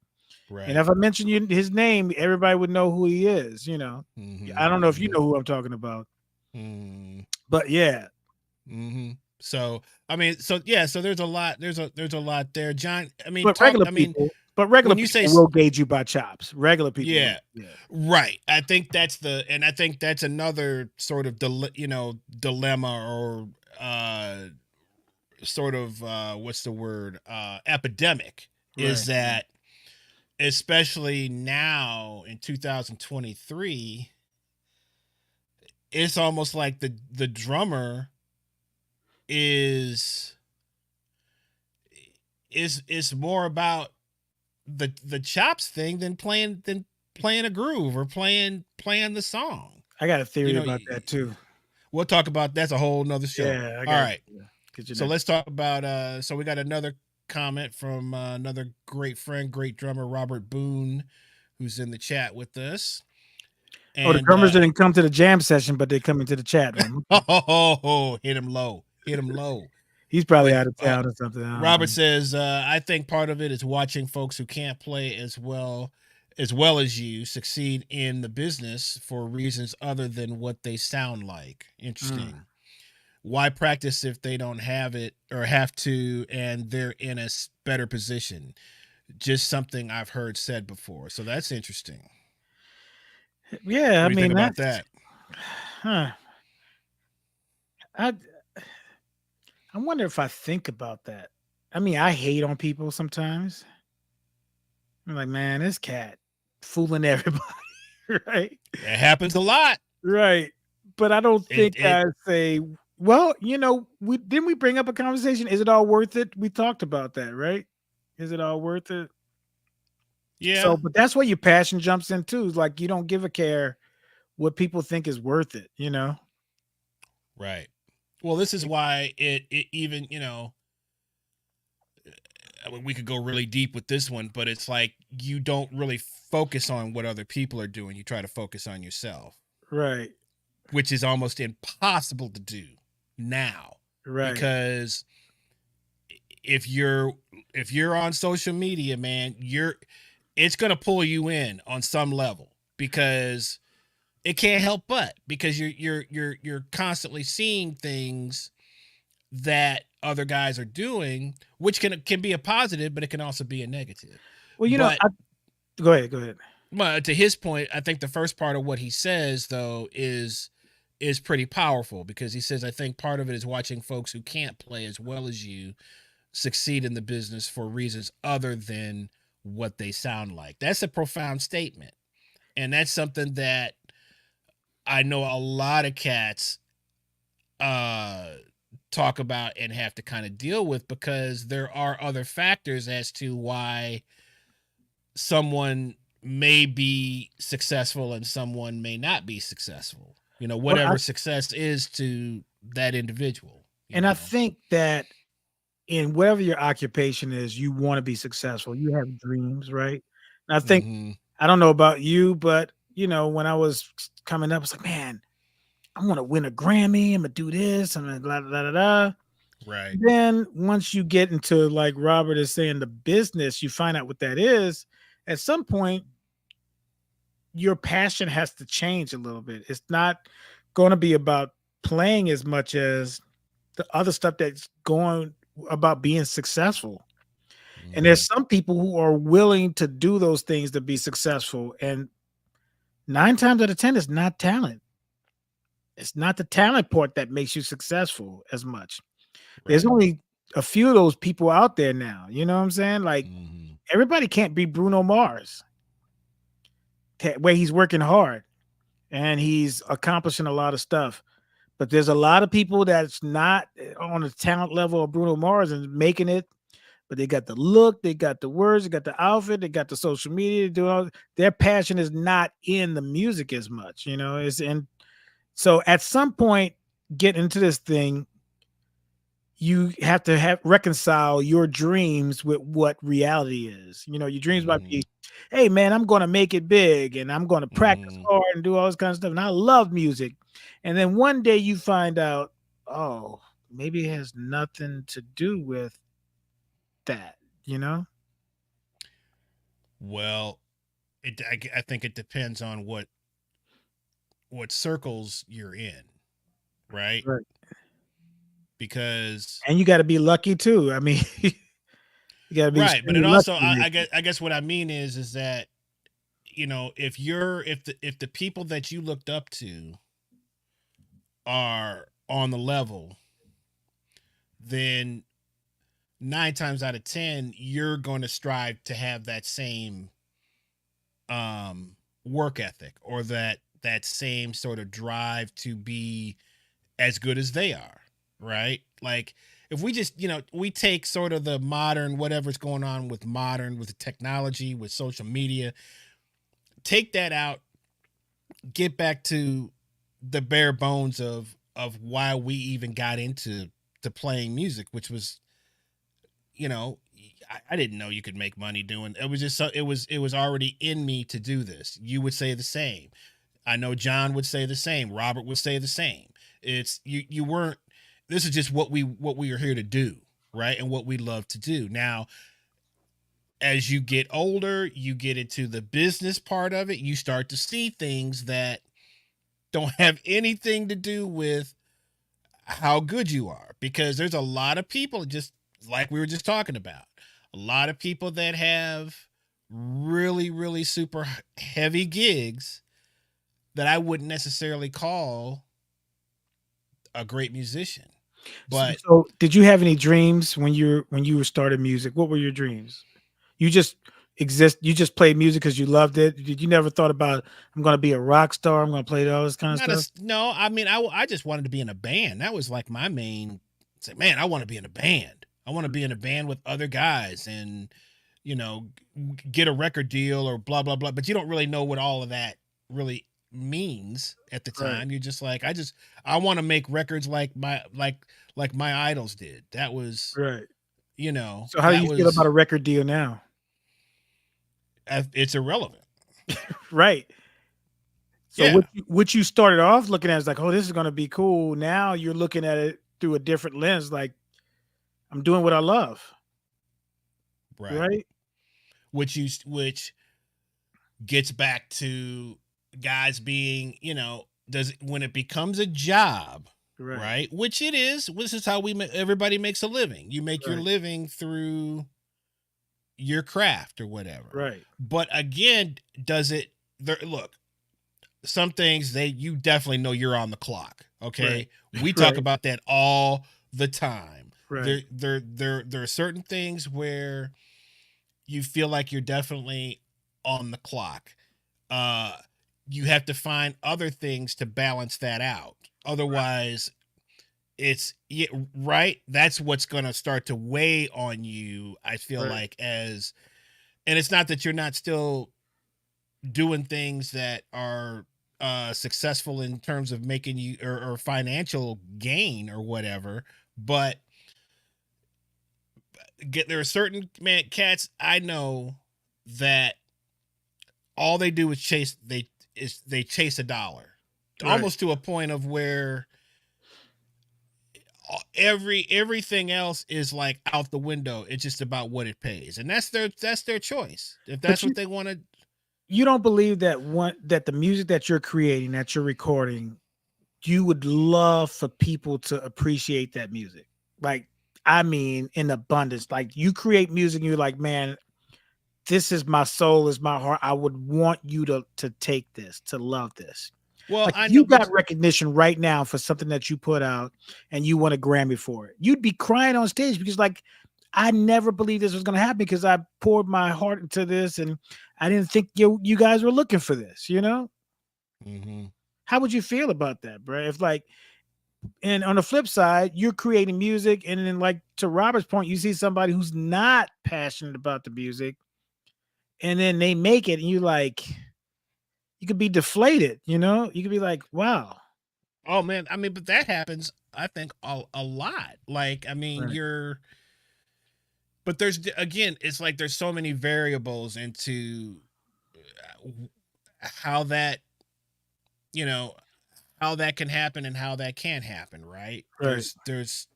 Right. And if I mention his name, everybody would know who he is. Mm-hmm. I don't know if you know who I'm talking about. Mm-hmm. But yeah. Mm-hmm. So I mean, so yeah, so there's a lot, there's a lot there, John. I mean, But regular I mean, people, but regular when you say people will gauge you by chops. Regular people will. yeah, Yeah. right. I think and I think that's another sort of dilemma or sort of what's the word epidemic is Right. that especially now in 2023 it's almost like the drummer is is more about the chops thing than playing a groove or playing the song. I got a You theory know, about that too. we'll talk about that's a whole nother show. Yeah, I All got right. get you So that. let's talk about so we got another comment from another great friend, great drummer Robert Boone, who's in the chat with us. Oh, the And drummers didn't come to the jam session, but they come into the chat room. hit him low. Hit him low. He's probably But out of town or something. I don't Robert know. says, I think part of it is watching folks who can't play as well as you succeed in the business for reasons other than what they sound like. Mm. Interesting. Why practice if they don't have it or have to and they're in a better position? Just something I've heard said before. So that's interesting. Yeah, What I do you think mean about that's that? huh. I I wonder if I think about that. I mean, I hate on people sometimes. I'm like, man, this cat fooling everybody, right? It happens a lot. Right. But I don't It think it I say, well, we didn't we bring up a conversation? Is it all worth it? We talked about that, right? Is it all worth it? yeah, So, but that's where your passion jumps in too. Is like you don't give a care what people think is worth it, you know? right. Well, this is why it even, I mean, we could go really deep with this one, but it's like you don't really focus on what other people are doing. You try to focus on yourself, Right. which is almost impossible to do now Right. because if you're if you're on social media, man, it's going to pull you in on some level because it can't help but because you're constantly seeing things that other guys are doing, which can be a positive, but it can also be a negative. Well, But go ahead, go ahead. to his point, I think the first part of what he says though is pretty powerful because he says I think part of it is watching folks who can't play as well as you succeed in the business for reasons other than what they sound like. That's a profound statement. And that's something that I know a lot of cats uh talk about and have to kind of deal with because there are other factors as to why someone may be successful and someone may not be successful. Well, Whatever success is to that individual, I think that in whatever your occupation is, you want to be successful. You have dreams, right? And I think Mm-hmm. I don't know about you, but when I was coming up, it's like, man, I want to win a Grammy. I'm gonna do this. I'm gonna blah blah blah blah. Right. Then once you get into like Robert is saying the business, you find out what that is. At some point, your passion has to change a little bit. It's not going to be about playing as much as the other stuff that's going about being successful. And Mm-hmm. there's some people who are willing to do those things to be successful. And 9 times out of 10, it's not talent. It's not the talent part that makes you successful as much. There's Right. only a few of those people out there now. You know what I'm saying? Like Mm-hmm. everybody can't be Bruno Mars, where he's working hard and he's accomplishing a lot of stuff. But there's a lot of people that's not on the talent level of Bruno Mars and making it, but they got the look, they got the words, they got the outfit, they got the social media, doing all their passion is not in the music as much, it's in. So at some point, get into this thing, you have to have reconcile your dreams with what reality is. Your dreams might Mm-hmm. be, hey man, I'm gonna make it big and I'm gonna practice Mm-hmm. hard and do all this kind of stuff. And I love music. And then one day you find out, oh, maybe it has nothing to do with that, you know? Well, I think it depends on what circles you're in, right? Right. because And you got to be lucky too. I mean, you got to be right, but extremely it lucky also to make it. I guess what I mean is that if the people that you looked up to are on the level, then 9 times out of 10 you're going to strive to have that same work ethic, or that same sort of drive to be as good as they are, right? Like, if we just, we take sort of the modern, whatever's going on with modern, with the technology, with social media, take that out, get back to the bare bones of why we even got into to playing music, which was, you know, I didn't know you could make money doing it. Was just so it was already in me to do this. You would say the same. I know John would say the same. Robert would say the same. It's you weren't, this is just what we are here to do, right? And what we love to do. Now, as you get older, you get into the business part of it, you start to see things that don't have anything to do with how good you are, because there's a lot of people, just like we were just talking about, a lot of people that have really really super heavy gigs that I wouldn't necessarily call a great musician. But So, did you have any dreams when you were starting music? What were your dreams? You just exist. You just played music because you loved it. Did you never thought about I'm going to be a rock star? I'm going to play all this kind of not stuff. as no, I mean, I just wanted to be in a band. That was like my main. Say, man, I want to be in a band. I want to be in a band with other guys, and you know, get a record deal or blah blah blah. But you don't really know what all of that really means at the Right. time. You're just like, I want to make records like my idols did. That was, Right. you know, So, how do that you feel about was a record deal now? it's irrelevant. Right. So, Yeah, what you started off looking at is like, oh, this is going to be cool. Now you're looking at it through a different lens. Like, I'm doing what I love. right. Right. Which gets back to guys being, does when it becomes a job, Right. right? Which it is. This is how everybody makes a living. You make your Right. living through your craft or whatever. Right. But again, does it there look, some things you definitely know you're on the clock, Right. okay? We talk Right. about that all the time. Right. There are certain things where you feel like you're definitely on the clock. uh you have to find other things to balance that out. Otherwise, it's yeah, right, that's what's going to start to weigh on you, I feel Right. like, as and it's not that you're not still doing things that are successful in terms of making you or financial gain or whatever, but there are certain cats I know that all they do is they chase a dollar, Right. almost to a point of where everything else is like out the window. It's just about what it pays, and that's their choice. If But that's what they want to. you don't believe that that the music that you're creating, that you're recording, you would love for people to appreciate that music. Like, I mean, in abundance. Like, you create music and you're like, man, this is my soul, is my heart. I would want you to take this, to love this. Well, Like, I if know, you but got recognition right now for something that you put out and you won a Grammy for it, you'd be crying on stage because, like, I never believed this was going to happen because I poured my heart into this and I didn't think you guys were looking for this, you know? mhm. How would you feel about that, bro? If, like, and on the flip side, you're creating music, and then, like, to Robert's point, you see somebody who's not passionate about the music, and then they make it, and you like, you could be deflated, you know? You could be like, wow. Oh man, I mean, but that happens, I think, a lot. Like, I mean, Right. but again, it's like there's so many variables into how that, you know, how that can happen and how that can't happen, right? Right. There's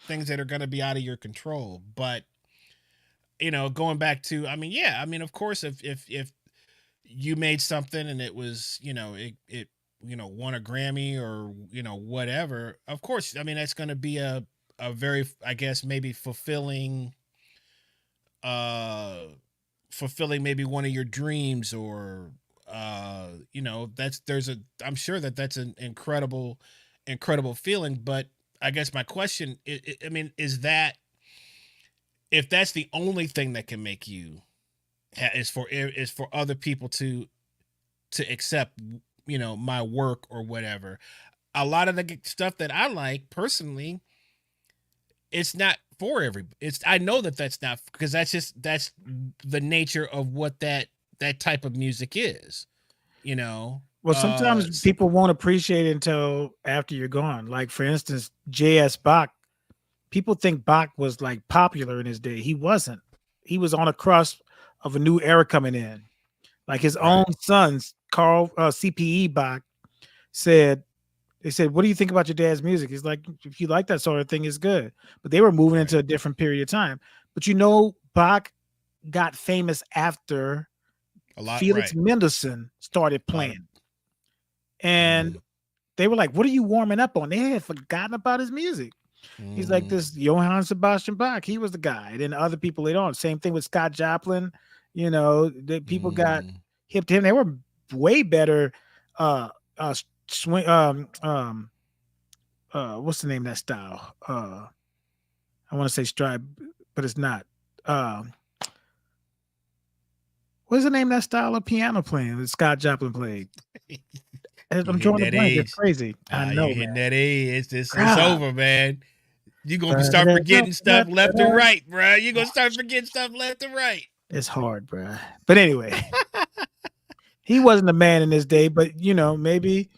things that are going to be out of your control, but going back to, I mean, yeah, I mean, of course, if you made something and it was, it won a Grammy or whatever, of course, I mean, that's going to be very, I guess, maybe fulfilling maybe one of your dreams, or you know, I'm sure that's an incredible feeling. But I guess my question, I mean, is that, if that's the only thing that can make you is for other people to accept, you know, my work or whatever. A lot of the stuff that I like personally, it's not for everybody. I know that's not, because that's the nature of what that type of music is, you know. Well, sometimes people won't appreciate it until after you're gone. Like, for instance, J.S. Bach. People think Bach was like popular in his day. He wasn't. He was on a cusp of a new era coming in. Like his own sons, Carl CPE Bach, said, they said, "What do you think about your dad's music?" He's like, "If you like that sort of thing, it's good." But they were moving into a different period of time. But you know, Bach got famous after Felix Mendelssohn started playing. And they were like, "What are you warming up on?" They had forgotten about his music. He's like, this Johann Sebastian Bach, he was the guy. And then other people later on. Same thing with Scott Joplin. You know, the people got hip to him. They were way better swing what's the name of that style? I want to say stride, but it's not. What's the name of that style of piano playing that Scott Joplin played? I'm drawing a blank. It's crazy. I know. You're hitting that age. It's over, man. You're going to start forgetting stuff left and right, bro. You're going to start forgetting stuff left and right. It's hard, bro. But anyway, he wasn't a man in his day, but, you know, maybe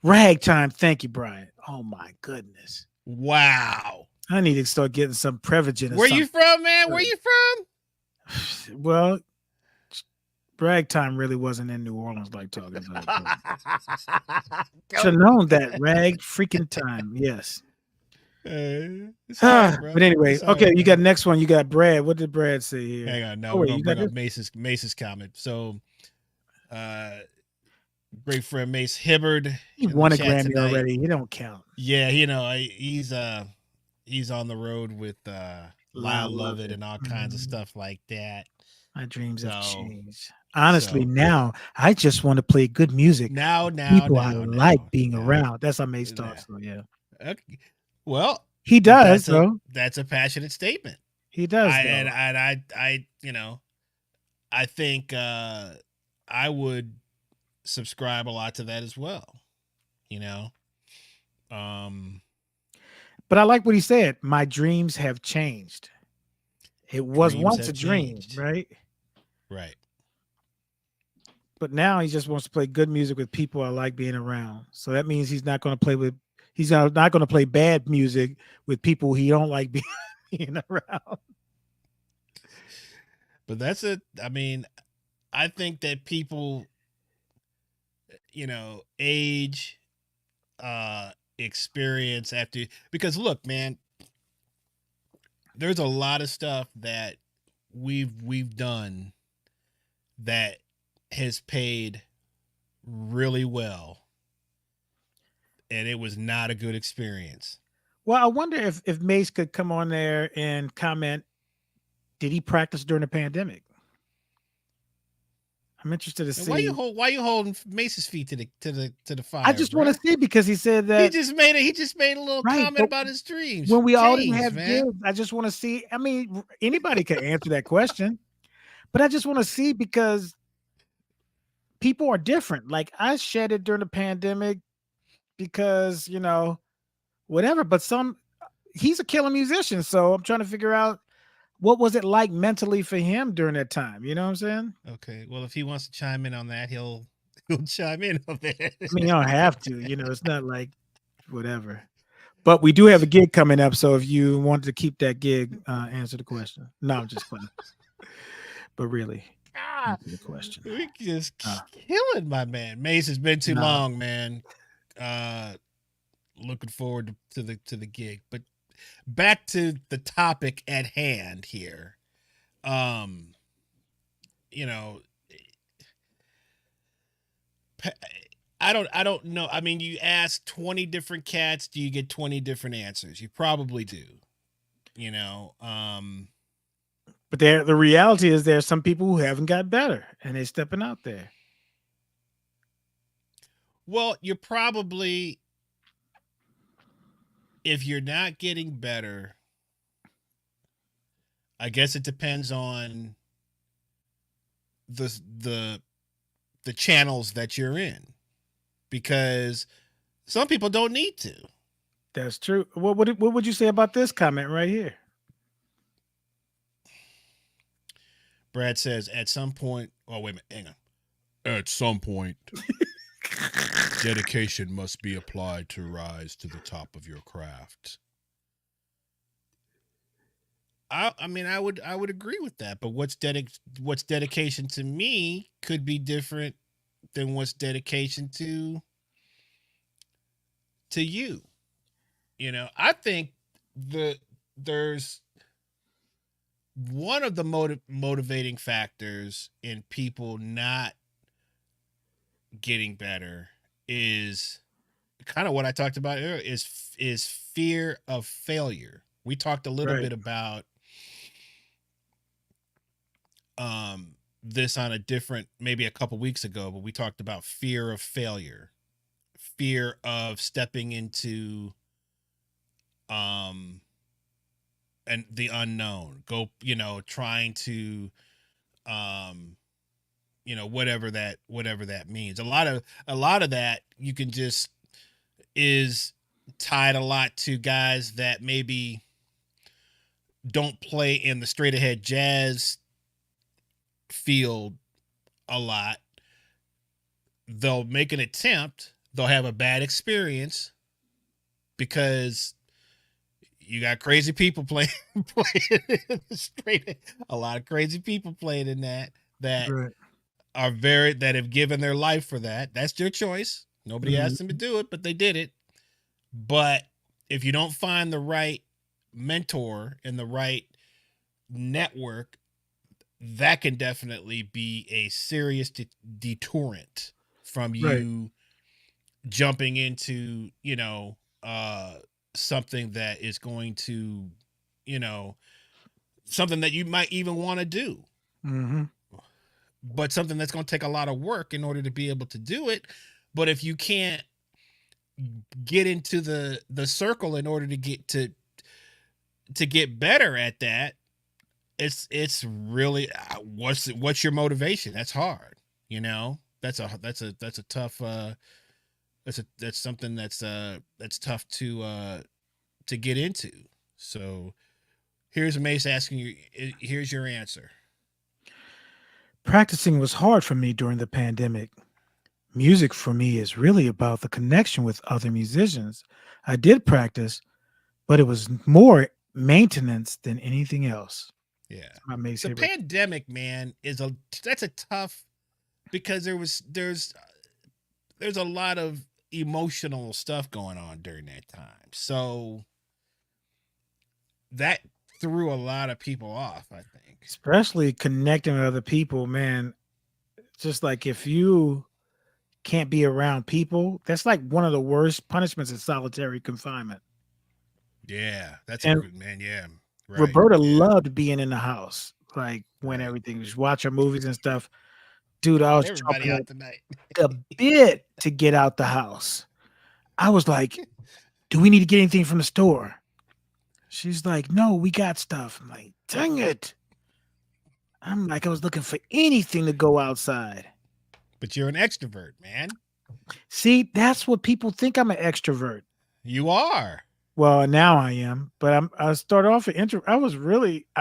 ragtime. Thank you, Brian. Oh, my goodness. Wow. I need to start getting some Prevagen. Where you from, man? Where you from? Well, ragtime really wasn't in New Orleans like talking about. Should have known that. Rag freaking time. Yes. But anyway, okay, you got next one. You got Brad. What did Brad say here? Hang on, no, we're gonna bring up Mace's comment. So, great friend Mace Hibbard. He won a Grammy already. He don't count. Yeah, you know, he's on the road with Lyle Lovett and all kinds of stuff like that. My dreams have changed. Honestly, now I just want to play good music. Now, people I like being around. That's how Mace talks. So yeah. Okay. Well, he does, though. That's a passionate statement. He does, and I, you know, I think I would subscribe a lot to that as well. You know, but I like what he said. My dreams have changed. It was once a dream, right? Right. But now he just wants to play good music with people I like being around. So that means he's not going to play with. He's not going to play bad music with people he don't like being around. But I mean, I think that people, you know, age, experience because look, man, there's a lot of stuff that we've done that has paid really well. And it was not a good experience. Well, I wonder if Mace could come on there and comment. Did he practice during the pandemic? I'm interested to see. Why you holding Mace's feet to the fire? I just want to see, because he said that he just made a little comment about his dreams. When we already have kids, I just want to see. I mean, anybody could answer that question, but I just want to see, because people are different. Like, I shed it during the pandemic because, you know, whatever, but he's a killer musician. So I'm trying to figure out, what was it like mentally for him during that time? You know what I'm saying? Okay. Well, if he wants to chime in on that, he'll chime in on that. I mean, you don't have to, you know, it's not like whatever, but we do have a gig coming up. So if you wanted to keep that gig, answer the question. No, I'm just playing. But really, answer the question. We just killing my man. Mace has been too long, man. Looking forward to the gig, but back to the topic at hand here. You know, I don't know. I mean, you ask 20 different cats, do you get 20 different answers? You probably do. You know, But the reality is there's some people who haven't got better and they're stepping out there. well, you're probably, if you're not getting better, I guess it depends on the the the channels that you're in, because some people don't need to. That's true. What would you say about this comment right here? Brad says at some point, oh wait a minute, hang on. At some point, dedication must be applied to rise to the top of your craft. I mean, I would agree with that, but what's dedication to me could be different than what's dedication to you. You know, I think there's one of the motivating factors in people not getting better is kind of what I talked about earlier, is fear of failure. We talked a little Right. bit about this on a different, maybe a couple weeks ago, but we talked about fear of failure, fear of stepping into um and the unknown, go, you know, trying to um whatever that means. A lot of that you can just is tied a lot to guys that maybe don't play in the straight ahead jazz field a lot. They'll make an attempt, they'll have a bad experience because you got crazy people playing straight, a lot of crazy people playing in that Right. that have given their life for that. That's their choice. Nobody asked them to do it, but they did it. But if you don't find the right mentor and the right network, that can definitely be a serious deterrent from Right. you jumping into, something that is going to, you know, something that you might even want to do, Mm-hmm. but something that's going to take a lot of work in order to be able to do it. But if you can't get into the circle in order to get better at that, it's really what's your motivation? That's hard. You know, that's a tough that's something that's tough to get into. So here's Mace asking you, here's your answer. Practicing was hard for me during the pandemic. Music for me is really about the connection with other musicians. I did practice, but it was more maintenance than anything else. Yeah. My mate The said, pandemic, man, that's a tough, because there's a lot of emotional stuff going on during that time. So that threw a lot of people off, I think. especially connecting with other people, man. Just like if you can't be around people, that's like one of the worst punishments in solitary confinement. Yeah, that's a And good man. Yeah, right. Roberta Yeah, loved being in the house, like when right. everything was watch her movies and stuff. Dude, I Calling was everybody jumping out at tonight. the bit to get out the house. I was like, do we need to get anything from the store? She's like, no, we got stuff. I'm like, dang it. I'm like, I was looking for anything to go outside. But you're an extrovert, man. See, that's what people think I'm an extrovert. You are. Well, now I am, but I started off an intro. I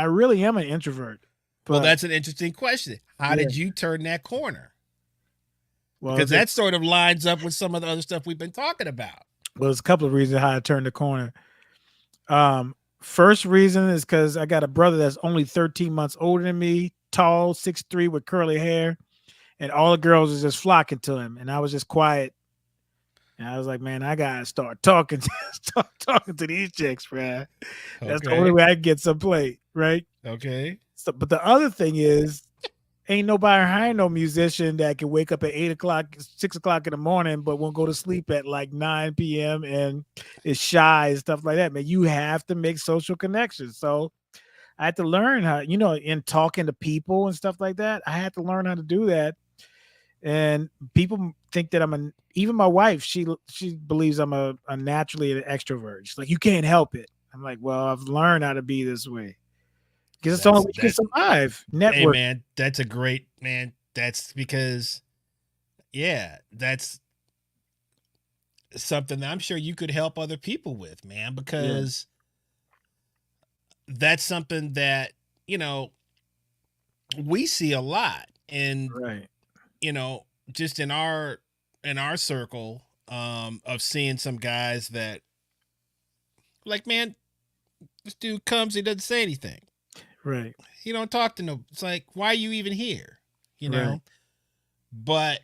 really am an introvert. Well, But that's an interesting question. How yeah, did you turn that corner? well, Because that sort of lines up with some of the other stuff we've been talking about. there's a couple of reasons how I turned the corner. First reason is because I got a brother that's only 13 months older than me, tall, 6'3" with curly hair, and all the girls was just flocking to him, and I was just quiet. And I was like, man, I gotta start talking, start talking to these chicks, man. That's the only Okay. way I can get some play, right? Okay. So, but the other thing is, ain't nobody hiring no musician that can wake up at 8 o'clock, 6 o'clock in the morning, but won't go to sleep at like 9 p.m. and is shy and stuff like that. Man, you have to make social connections. So I had to learn how, in talking to people and stuff like that. I had to learn how to do that. And people think that even my wife, she believes I'm a naturally an extrovert. She's like, you can't help it. I'm like, well, I've learned how to be this way because it's the only way you can survive. Hey Network. man, that's a great man. That's because, yeah, that's something that I'm sure you could help other people with, man, because that's something that, we see a lot. And, Right. Just in our circle, of seeing some guys that like, man, this dude comes, he doesn't say anything. Right. He don't talk to no. It's like, why are you even here? Right. But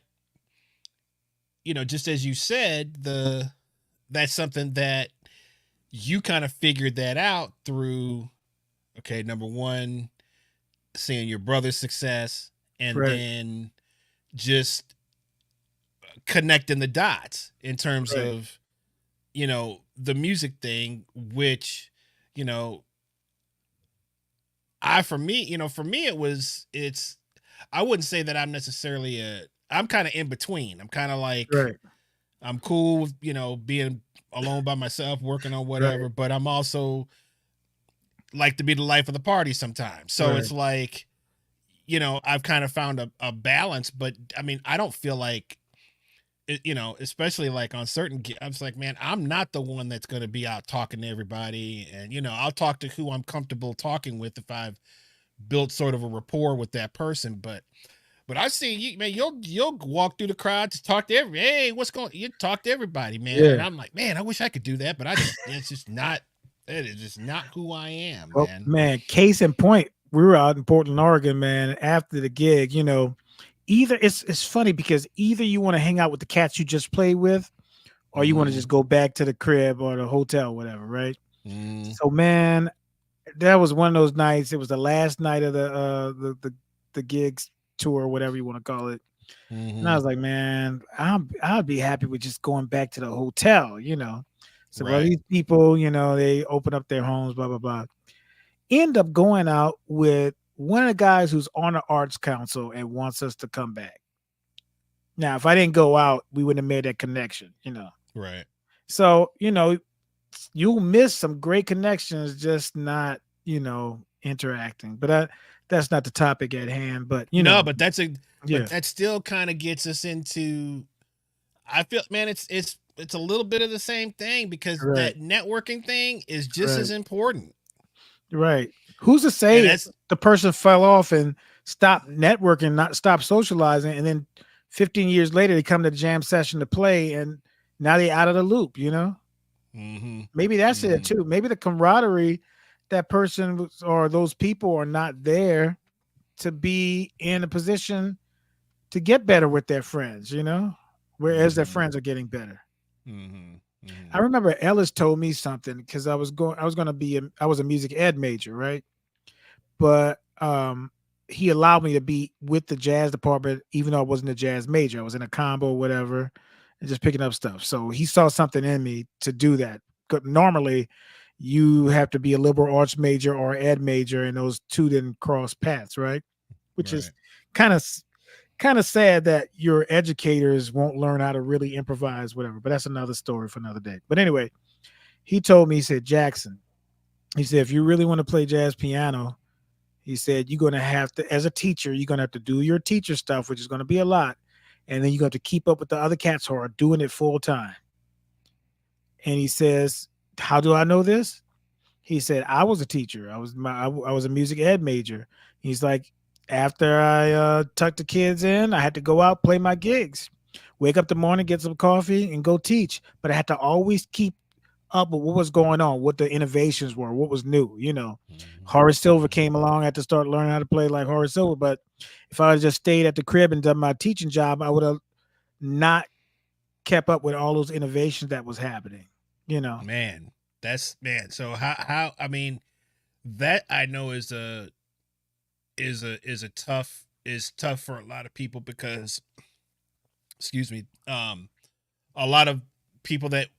just as you said, that's something that you kind of figured that out through, okay, number one, seeing your brother's success, and Right. then just connecting the dots in terms Right. of, the music thing, which, for me, it's, I wouldn't say that I'm necessarily I'm kind of in between. I'm kind of like, Right. I'm cool with, being alone by myself, working on whatever, Right. but I'm also like to be the life of the party sometimes. So Right. it's like, I've kind of found a balance, but I mean, I don't feel like, especially like on certain, I was like, man, I'm not the one that's going to be out talking to everybody. And, I'll talk to who I'm comfortable talking with if I've built sort of a rapport with that person. But I see you, man, you'll walk through the crowd to talk to hey, what's going, you talk to everybody, man. Yeah. And I'm like, man, I wish I could do that, but it's just not, it is just not who I am, Well, man. man, case in point, we were out in Portland, Oregon, man, after the gig, either it's funny because either you want to hang out with the cats you just played with, or you want to just go back to the crib or the hotel, whatever, right? So, man, that was one of those nights. It was the last night of the gigs tour, or whatever you want to call it. And I was like, man, I'd be happy with just going back to the hotel, So, well, Right. these people, they open up their homes, blah blah blah. End up going out with one of the guys who's on the arts council and wants us to come back. Now, if I didn't go out, we wouldn't have made that connection, Right. So, you'll miss some great connections just not, interacting. But that's not the topic at hand. But No, but yeah, that still kind of gets us into, I feel, man, it's a little bit of the same thing, because right, that networking thing is just right, as important. right. Who's to And say that's, the person fell off and stopped networking, not stopped socializing, and then 15 years later they come to the jam session to play, and now they're out of the loop, Maybe that's it too. Maybe the camaraderie, that person or those people are not there to be in a position to get better with their friends, whereas their friends are getting better. I remember Ellis told me something because I was going to be I was a music ed major, right? But he allowed me to be with the jazz department even though I wasn't a jazz major. I was in a combo, whatever, and just picking up stuff. So he saw something in me to do that. Normally, you have to be a liberal arts major or ed major, and those two didn't cross paths, right? Which is kind of sad that your educators won't learn how to really improvise, whatever. But that's another story for another day. But anyway, he told me, he said, Jackson, he said, if you really want to play jazz piano, he said, you're going to have to, as a teacher, you're going to have to do your teacher stuff, which is going to be a lot. And then you got to keep up with the other cats who are doing it full time. And he says, how do I know this? He said, I was a teacher. I was a music ed major. He's like, after I tucked the kids in, I had to go out, play my gigs, wake up the morning, get some coffee, and go teach. But I had to always keep up with what was going on, what the innovations were, what was new. Horace Silver came along. I had to start learning how to play like Horace Silver. But if I had just stayed at the crib and done my teaching job, I would have not kept up with all those innovations that was happening. Man, man. So I mean, that I know is a tough is tough for a lot of people because, excuse me, a lot of people that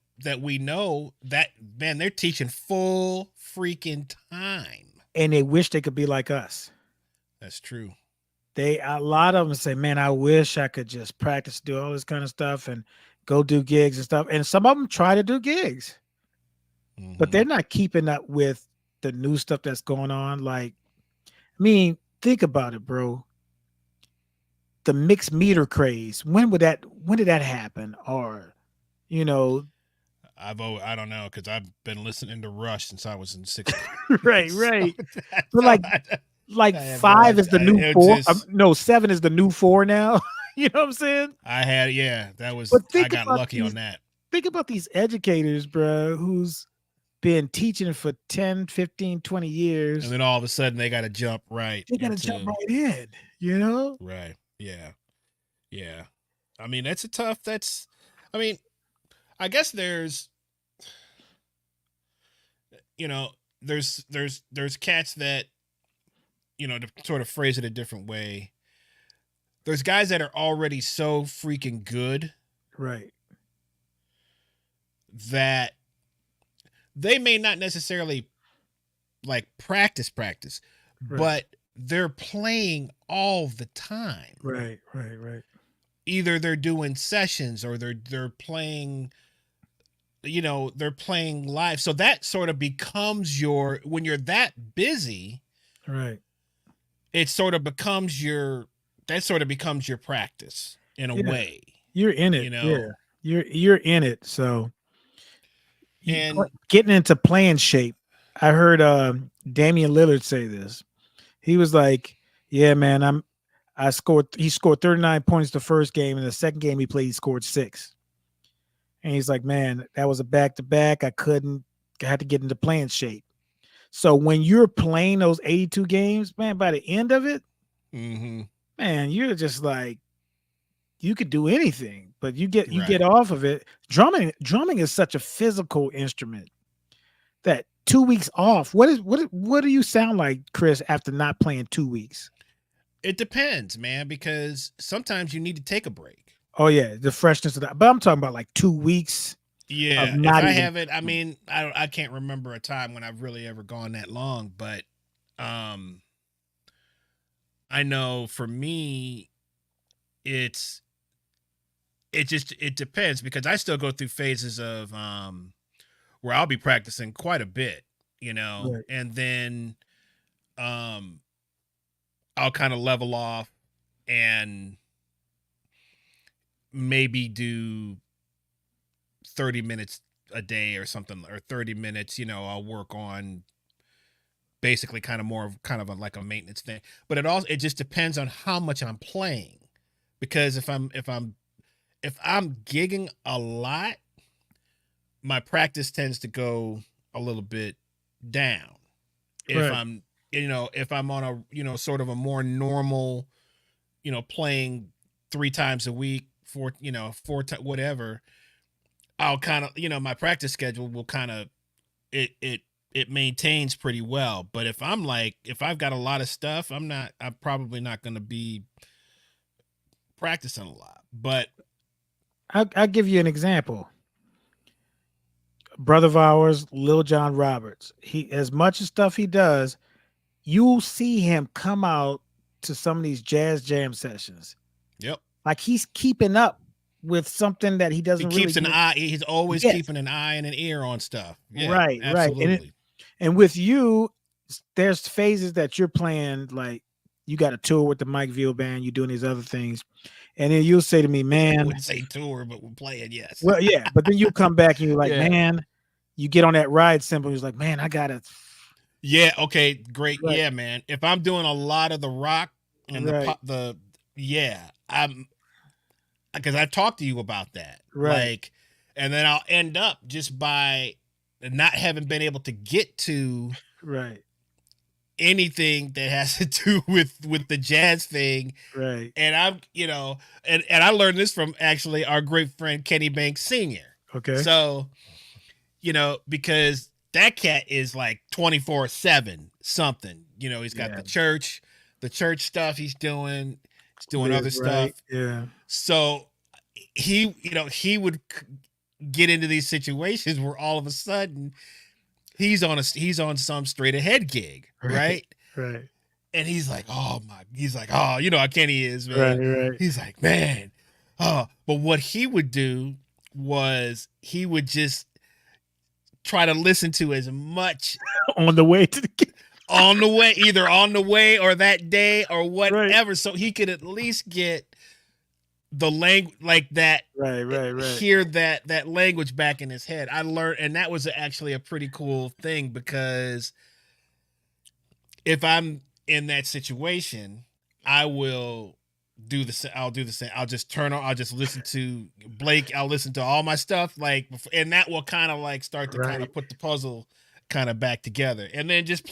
we know that, man, they're teaching full freaking time, and they wish they could be like us. That's true. A lot of them say, man, I wish I could just practice, do all this kind of stuff and go do gigs and stuff. And some of them try to do gigs, but they're not keeping up with the new stuff that's going on. Like, I mean, think about it, bro. The mixed meter craze. When did that happen? Or, you know, I don't know, because I've been listening to Rush since I was in 6th grade. right. But like 5 is the new 4. 7 is the new 4 now. You know what I'm saying? I got lucky on that. Think about these educators, bro, who's been teaching for 10, 15, 20 years. And then all of a sudden they got to jump right. They got to jump right in, you know? Right. Yeah. Yeah. I mean, I guess there's cats that, to sort of phrase it a different way, there's guys that are already so freaking good, right, that they may not necessarily like practice, right, but they're playing all the time. Right. Either they're doing sessions or they're playing, they're playing live. So that sort of becomes when you're that busy, right, it sort of becomes your practice in a way. You're in it, you're in it. So, and getting into playing shape. I heard Damian Lillard say this. He was like, "Yeah, man, he scored 39 points the first game, and the second game he played, he scored 6." And he's like, "Man, that was a back-to-back. I had to get into playing shape." So when you're playing those 82 games, man, by the end of it, man, you're just like, you could do anything, but you get off of it. Drumming is such a physical instrument that 2 weeks off. What do you sound like, Chris, after not playing 2 weeks? It depends, man, because sometimes you need to take a break. Oh yeah, the freshness of that. But I'm talking about like 2 weeks. Yeah, if I have it, I mean, I can't remember a time when I've really ever gone that long, but I know for me, it depends, because I still go through phases of where I'll be practicing quite a bit, right, and then I'll kind of level off and maybe do 30 minutes a day or something, or 30 minutes, I'll work on basically kind of like a maintenance thing. But it just depends on how much I'm playing, because if I'm gigging a lot, my practice tends to go a little bit down. If I'm on a, sort of a more normal, playing 3 times a week, 4 times, whatever, I'll kind of, my practice schedule will kind of, it maintains pretty well. But if I've got a lot of stuff, I'm probably not going to be practicing a lot. But I'll give you an example. Brother of ours, Lil John Roberts, he, as much stuff he does, you'll see him come out to some of these jazz jam sessions. Yep. Like he's keeping up with something that he doesn't keeps an eye. He's always keeping an eye and an ear on stuff. Yeah, right. Absolutely. Right. And with you, there's phases that you're playing, like you got a tour with the Mike Ville band, you're doing these other things. And then you'll say to me, man, I wouldn't say tour, but we're playing, yes. Well, yeah, but then you come back and you're like, man, you get on that ride cymbal. You're like, man, I gotta. Yeah. Okay. Great. Right. Yeah, man. If I'm doing a lot of the rock and because I've talked to you about that, right? Like, and then I'll end up just by not having been able to get to anything that has to do with the jazz thing, right? And I'm, and I learned this from actually our great friend Kenny Banks Sr. Okay, so, because that cat is like 24/7 something. He's got the church stuff he's doing. He's doing Live, other right. stuff. Yeah. So he would get into these situations where all of a sudden he's on some straight ahead gig, Right. right? Right. And he's like, oh, you know how Kenny is, Right. man. Right. He's like, man, but what he would do was he would just try to listen to as much On the way to the game. on the way, either on the way or that day or Right. whatever, so he could at least get the language like that. Right. Right. Right. Hear that language back in his head. I learned, and that was actually a pretty cool thing, because if I'm in that situation, I'll do the same. I'll just turn on. I'll just listen to Blake. I'll listen to all my stuff, like, and that will kind of like start to kind Right. of put the puzzle kind of back together, and then just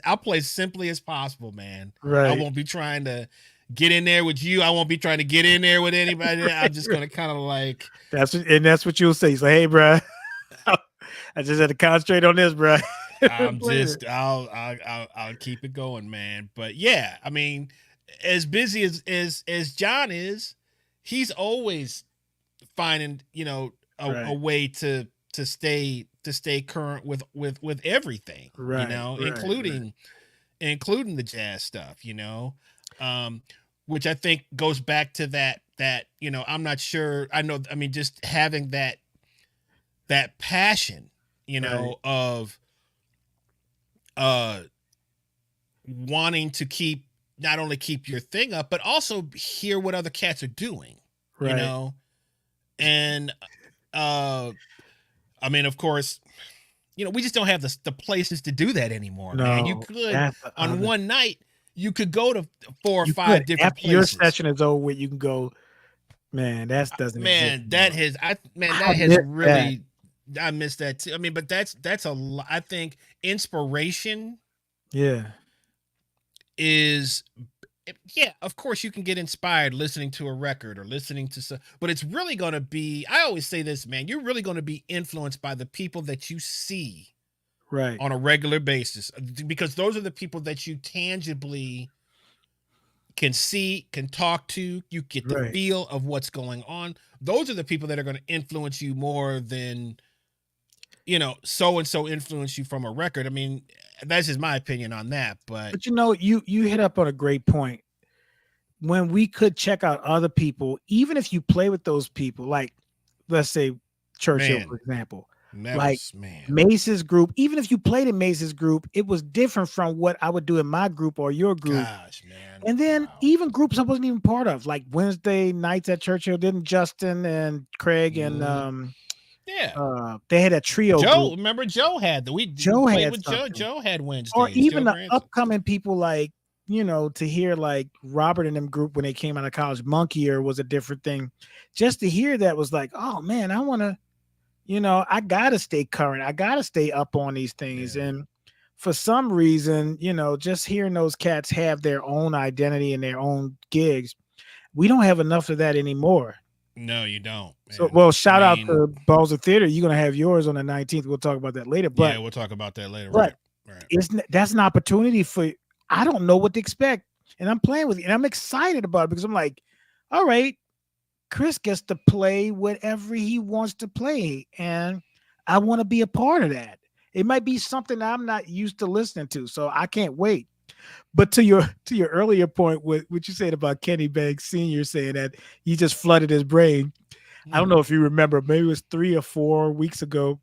I'll play as simply as possible, man. I Right. won't be trying to get in there with you. I won't be trying to get in there with anybody. I'm just gonna kind of like That's what you'll say. He's like, hey, bro, I just had to concentrate on this, bro. I'll keep it going, man. But yeah, I mean, as busy as John is, he's always finding, you know, a way to stay current with everything, Right. you know, Right. including the jazz stuff, you know, which I think goes back to that, you know, I'm not sure. I mean, just having that passion, you know, of wanting to not only keep your thing up, but also hear what other cats are doing, you know? And, I mean, of course, you know, we just don't have the places to do that anymore, man. You could, on one night, you could go to 4 or 5 different after places. your session is over with, you can go, man, that doesn't exist. I miss that too. I mean, but that's I think inspiration is, yeah, of course you can get inspired listening to a record or listening to but it's really going to be, I always say this, man, you're really going to be influenced by the people that you see on a regular basis, because those are the people that you tangibly can see, can talk to, you get the feel of what's going on. Those are the people that are going to influence you more than, you know, so-and-so influence you from a record. I mean, that's just my opinion on that. But you know, you hit up on a great point. When we could check out other people, even if you play with those people, like let's say Churchill, for example, Mace's group, even if you played in Mace's group, it was different from what I would do in my group or your group. Gosh, man. And then even groups I wasn't even part of, like Wednesday nights at Churchill, didn't Justin and Craig and they had a trio. Joe, remember Joe had Joe played with Joe. Joe had Wednesdays. Or even the upcoming people, like, you know, to hear like Robert and them group when they came out of college, Monkeyer was a different thing. Just to hear that was like, oh man, I want to, you know, I gotta stay current. I gotta stay up on these things. Yeah. And for some reason, you know, just hearing those cats have their own identity and their own gigs, we don't have enough of that anymore. No, you don't. Man. So, well, shout out to Balls of Theater. You're going to have yours on the 19th. We'll talk about that later. But yeah, we'll talk about that later. Right. That's an opportunity for, I don't know what to expect. And I'm playing with it. And I'm excited about it because I'm like, all right, Chris gets to play whatever he wants to play. And I want to be a part of that. It might be something I'm not used to listening to. So I can't wait. But to your earlier point, what you said about Kenny Banks Sr. saying that he just flooded his brain. I don't know if you remember, maybe it was 3 or 4 weeks ago.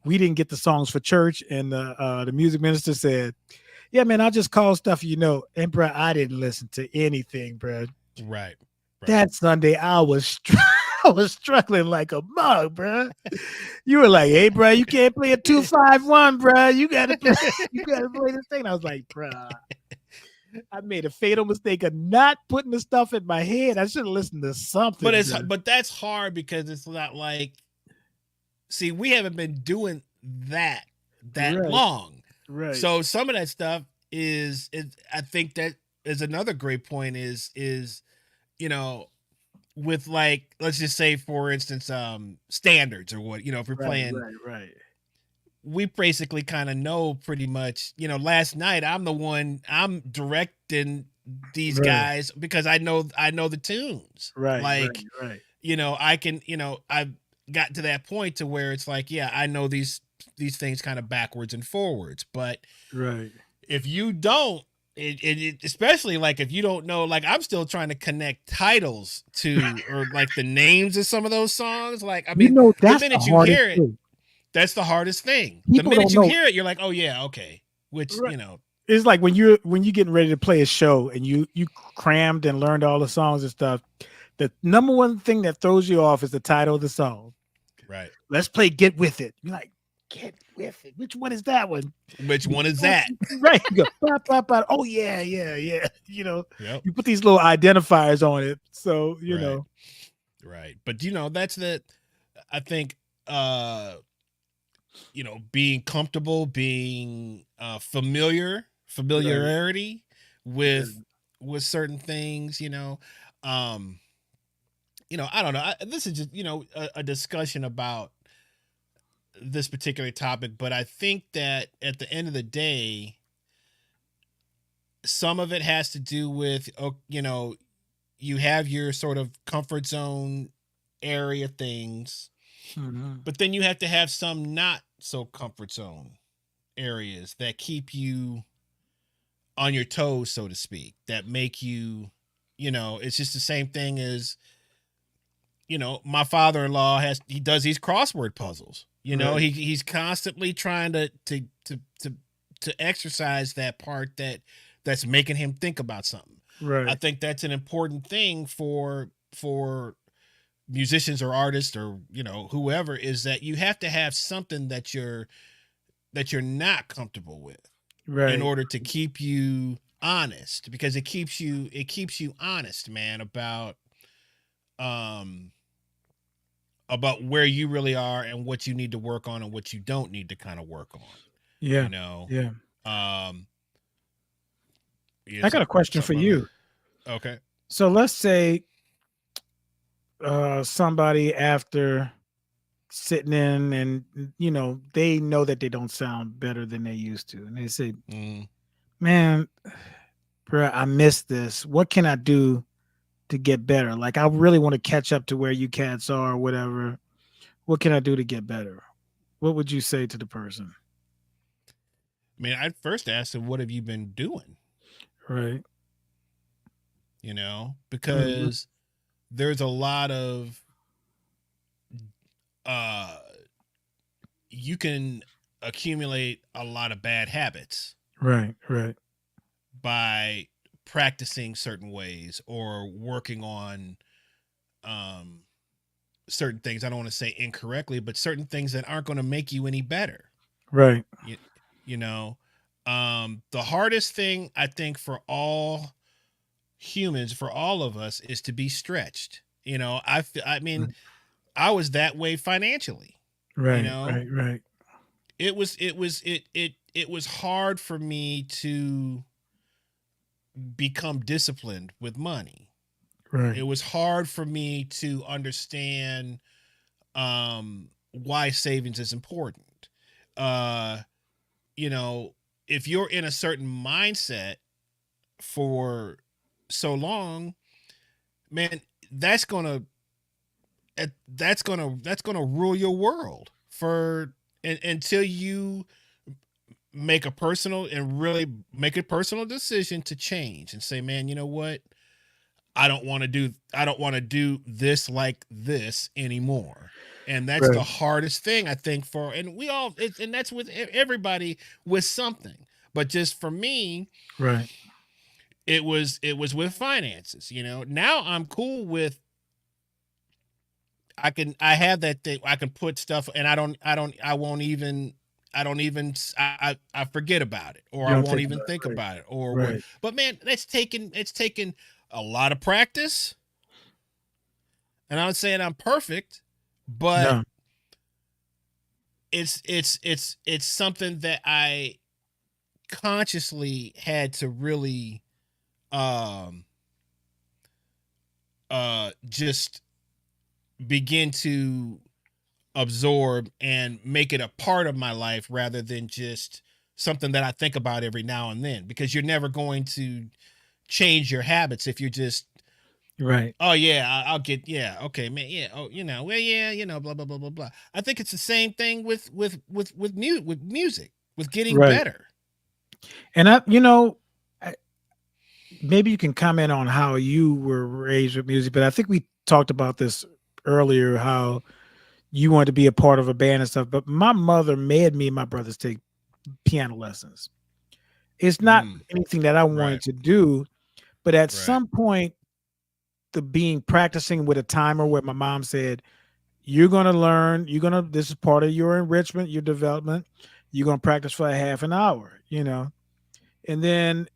We didn't get the songs for church, and the music minister said, "Yeah, man, I'll just call stuff you know." And bro, I didn't listen to anything, bro. Right. That Sunday, I was struggling like a mug, bro. You were like, "Hey, bro, you can't play a 2-5-1, bro. You gotta play this thing." And I was like, "Bro, I made a fatal mistake of not putting the stuff in my head. I should have listened to something." But that's hard because it's not like, see, we haven't been doing that long, right? So some of that stuff is I think that is another great point. Is you know, with like, let's just say, for instance, standards or what, you know, if we're playing, right. We basically kind of know pretty much, you know, last night I'm directing these Right. guys because I know the tunes. Right. Right. Like, Right. I can, I've got to that point to where it's like, yeah, I know these things kind of backwards and forwards. But Right. if you don't, especially like if you don't know, like I'm still trying to connect titles to or like the names of some of those songs. Like, I You mean, know, the that's the minute you hardest hear it, thing. that's the hardest thing. The People minute don't you know. hear it, you're like, oh yeah, okay. Which, Right. It's like when you're getting ready to play a show and you crammed and learned all the songs and stuff. The number one thing that throws you off is the title of the song. right. Let's play Get With It. You're like, Get With It. Which one is that one? Which one is that? Right. You go, bah, bah, bah. Oh, yeah, yeah, yeah. Yep. You put these little identifiers on it. So, Right. Right. But that's I think being comfortable, being familiarity Yeah. with certain things, I don't know. This is just, a discussion about this particular topic, but I think that at the end of the day, some of it has to do with, you have your sort of comfort zone area things, Mhm. but then you have to have some not so comfort zone areas that keep you on your toes, so to speak, that make you, it's just the same thing as, my father-in-law he does these crossword puzzles. Right. He's constantly trying to exercise that part that's making him think about something. I Right. think that's an important thing for musicians or artists or whoever, is that you have to have something that you're not comfortable with in Right. order to keep you honest, because it keeps you honest, man, um about where you really are and what you need to work on and what you don't need to kind of work on, you Yeah. know Yeah. um I it's got a question for something on you. okay. So let's say somebody after sitting in and they know that they don't sound better than they used to and they say, Mm. man, bro, I missed this. What can I do to get better? Like, I really want to catch up to where you cats are or whatever. What can I do to get better? What would you say to the person? I mean, I'd first ask them, what have you been doing? Right. Mhm. Because there's a lot of uh you can accumulate a lot of bad habits Right. Right. by practicing certain ways or working on um certain things. I don't want to say incorrectly, but certain things that aren't going to make you any better. Right. You, you know, the hardest thing I think for all humans, for all of us, is to be stretched. I mean, I was that way financially. You Right. know, Right. Right. it was hard for me to become disciplined with money. It Right. was hard for me to understand why savings is important. Uh, you know, if you're in a certain mindset for so long, man, that's gonna that's gonna rule your world until you make a personal and really make a personal decision to change and say, man, you know what? I don't want to do this like this anymore. And that's the Right. hardest thing I think and and that's with everybody with something. But just for me, Right. it was with finances. Now I'm cool with, I have that thing. I can put stuff, and I forget about it, or You I don't won't think even about think it. Right. about it, or what. Right. But man, it's taken a lot of practice, and I'm not saying I'm perfect, but No. it's something that I consciously had to really um just begin to absorb and make it a part of my life rather than just something that I think about every now and then, because you're never going to change your habits if you're just, Right. oh yeah, I'll get, yeah, okay, man, yeah, oh, well, yeah, blah blah blah blah blah. I think it's the same thing with music, with getting Right. better. And maybe you can comment on how you were raised with music, but I think we talked about this earlier, how you wanted to be a part of a band and stuff. But my mother made me and my brothers take piano lessons. It's not Mm, anything that I wanted right, to do, but at right, some point, the being practicing with a timer where my mom said, "You're gonna learn, this is part of your enrichment, your development. You're gonna practice for a half an hour." And then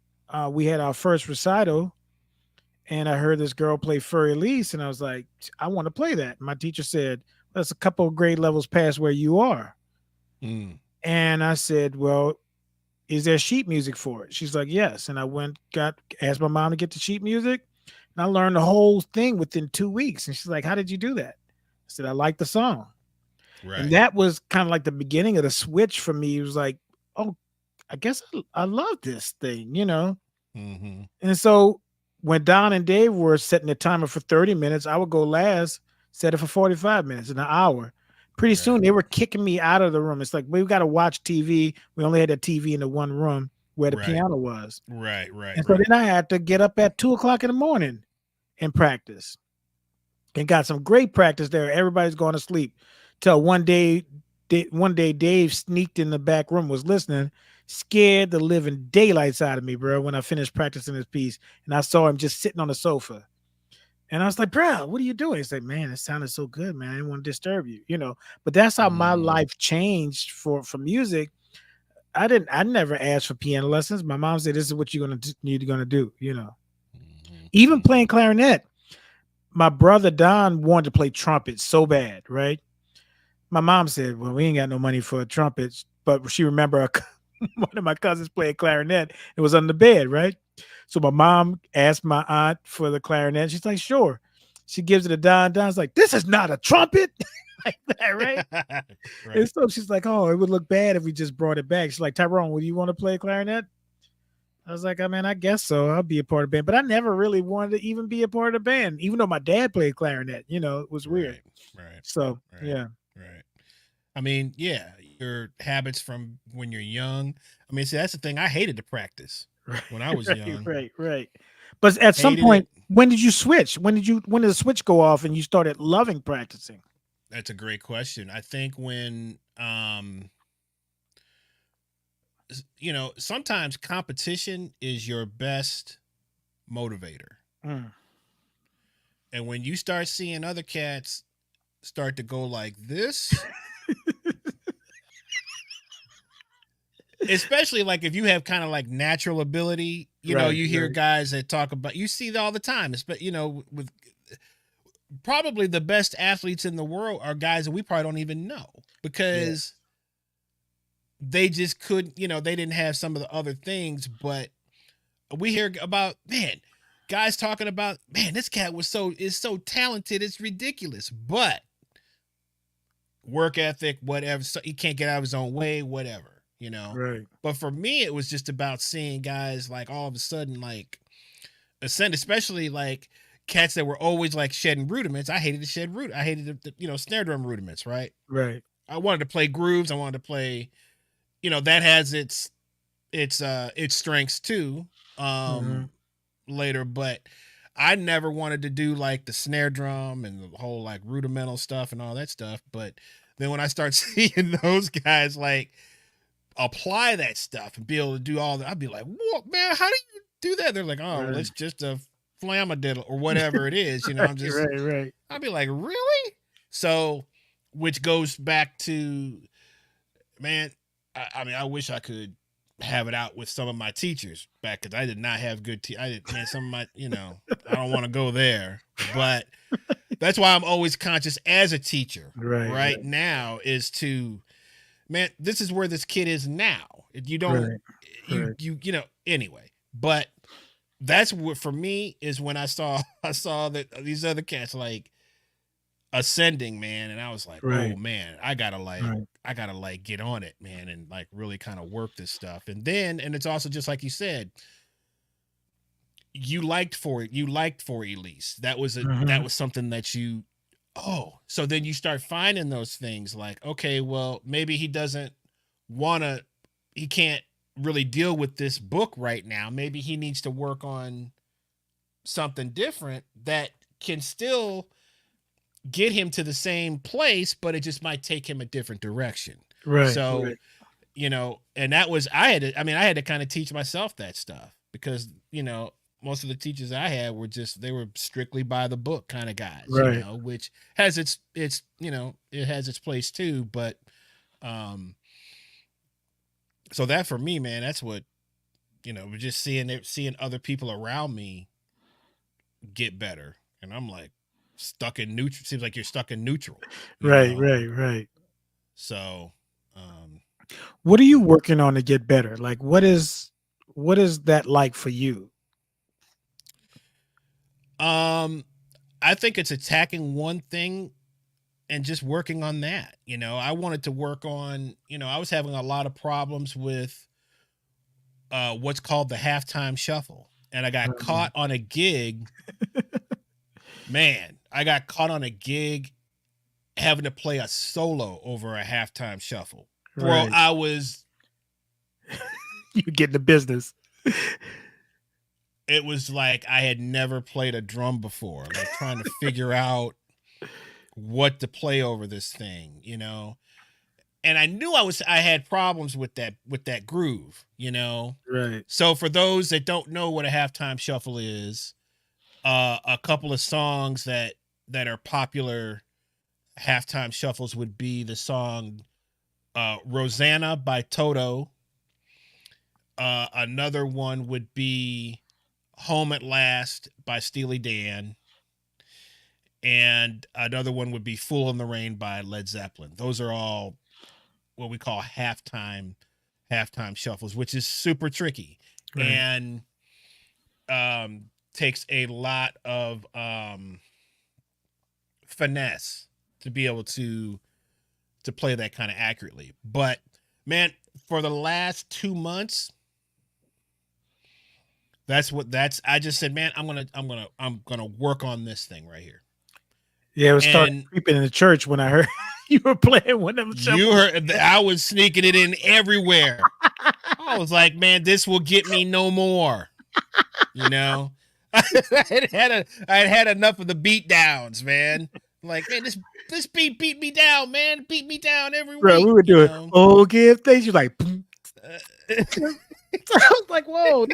we had our first recital, and I heard this girl play Fur Elise, and I was like, I want to play that. My teacher said, that's a couple of grade levels past where you are. mm, And I said, well, is there sheet music for it? She's like, yes. And I asked my mom to get the sheet music, and I learned the whole thing within 2 weeks. And she's like, how did you do that? I said, I like the song. And right, that was kind of like the beginning of the switch for me. It was like, oh, I guess I love this thing. mm-hmm, And so when Don and Dave were setting the timer for 30 minutes, I would go last, set it for 45 minutes, an hour. Pretty right, soon they were kicking me out of the room. It's like, we've got to watch TV. We only had a TV in the one room where the right, piano was. right, right, And so right, then I had to get up at 2 o'clock in the morning and practice. And got some great practice there. Everybody's going to sleep. Till one day Dave sneaked in the back room, was listening, scared the living daylights out of me, bro, when I finished practicing his piece. And I saw him just sitting on the sofa. And I was like, bro, what are you doing? He's like, man, it sounded so good, man. I didn't want to disturb you. But that's how my mm, life changed for music. I never asked for piano lessons. My mom said, this is what you're gonna do. mm-hmm, Even mm-hmm, playing clarinet. My brother Don wanted to play trumpet so bad, right? My mom said, well, we ain't got no money for trumpets, but she remember one of my cousins playing clarinet. It was on the bed, right? So my mom asked my aunt for the clarinet. She's like, sure. She gives it to Don. Don's like, this is not a trumpet. Like that, right? right, And so she's like, oh, it would look bad if we just brought it back. She's like, Tyrone, would you want to play clarinet? I was like, I mean, I guess so. I'll be a part of the band. But I never really wanted to even be a part of the band, even though my dad played clarinet. It was weird. right, right, So, right, yeah. right. I mean, yeah, your habits from when you're young. I mean, see, that's the thing. I hated to practice Right, when I was right, young. right, right. But at some Hated it. point, when did you switch? When did the switch go off and you started loving practicing? That's a great question. I think when sometimes competition is your best motivator. Mm. And when you start seeing other cats start to go like this, especially like if you have kind of like natural ability, Right, you hear right, guys that talk about, you see that all the time. But with probably the best athletes in the world are guys that we probably don't even know yeah, because they just couldn't, they didn't have some of the other things. But we hear about, man, guys talking about, man, this cat is so talented, it's ridiculous. But work ethic, whatever, so he can't get out of his own way, whatever. right, But for me, it was just about seeing guys like all of a sudden like ascend, especially like cats that were always like shedding rudiments. I hated to shed root. I hated the snare drum rudiments, right? right. I wanted to play grooves. I wanted to play, that has its strengths too. Mm-hmm. Later, but I never wanted to do like the snare drum and the whole like rudimental stuff and all that stuff. But then when I start seeing those guys like apply that stuff and be able to do all that, I'd be like, what, man, how do you do that? They're like, oh, well, Right, it's just a flammadiddle or whatever it is. right, right, I'd be like, really? So, which goes back to, man, I mean, I wish I could have it out with some of my teachers back because I did not have good I did, man, some of my, I don't want to go there, but that's why I'm always conscious as a teacher right, right now is to, man, this is where this kid is now. You don't, right, right, anyway, but that's what for me is when I saw that these other cats like ascending, man, and I was like, oh right, man, right, I gotta like get on it, man, and like really kind of work this stuff. And it's also just like you said, you liked for Elise. That Mhm. was something that you, so then you start finding those things like, okay, well, maybe he doesn't want to, he can't really deal with this book right now. Maybe he needs to work on something different that can still get him to the same place, but it just might take him a different direction. Right, So, right, and that was, I had to kind of teach myself that stuff because, most of the teachers I had were they were strictly by the book kind of guys, right. which has it has its place too. But, um, so that for me, man, that's what, just seeing other people around me get better. And I'm like stuck in neutral. Seems like you're stuck in neutral. Right, right, right. So, um, What are you working on to get better? Like what is that like for you? um, I think it's attacking one thing and just working on that. I wanted to work on, I was having a lot of problems with what's called the halftime shuffle. And I got Mhm. caught on a gig. Man, I got caught on a gig having to play a solo over a halftime shuffle. Bro, Right. You get in the business. it was like I had never played a drum before, like trying to figure out what to play over this thing. And I knew I had problems with that groove. Right. So for those that don't know what a halftime shuffle is, a couple of songs that are popular halftime shuffles would be the song Rosanna by Toto. Another one would be Home at Last by Steely Dan. And another one would be Fool in the Rain by Led Zeppelin. Those are all what we call halftime shuffles, which is super tricky Right. and takes a lot of finesse to be able to play that kind of accurately. But man, for the last 2 months, that's I just said, man, I'm gonna work on this thing right here. Yeah, it was starting And creeping in the church when I heard you were playing one of them you shuffles. heard, I was sneaking it in everywhere. I was like, man, this will get me no more. You know, I had had enough of the beat downs, man. Like, man, this beat me down, man. Beat me down every Bro, week. we were doing, "Oh, give thanks." You're like, "Boom." Uh, I was like, "Whoa."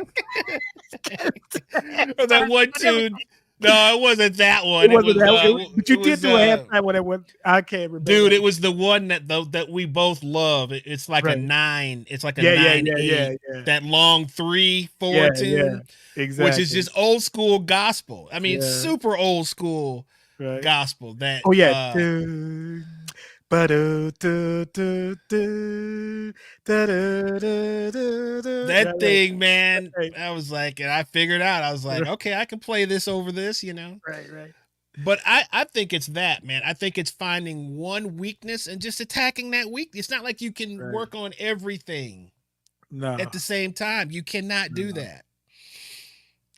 or that one Whatever. tune. No, it wasn't that It one. wasn't that, but It you did was do a halftime when it went. I can't remember dude, that. it was the one that we both love. It's like a Right. 9. It's like a Yeah, yeah, nine yeah, yeah, eight. yeah. That long 3/4 Yeah, yeah. tune, which is Exactly. just old school gospel. I mean, it's Yeah, super old school right. gospel. That Oh, yeah. Ba-do, do, do, do, da-da-da-da-da. Yeah, that right, thing, man. right, I was like, and I figured out. I was like, right, okay, I can play this over this. right, right. But I think it's that, man. I think it's finding one weakness and just attacking that weakness. It's not like you can Right. work on everything No, at the same time. You cannot do no. that.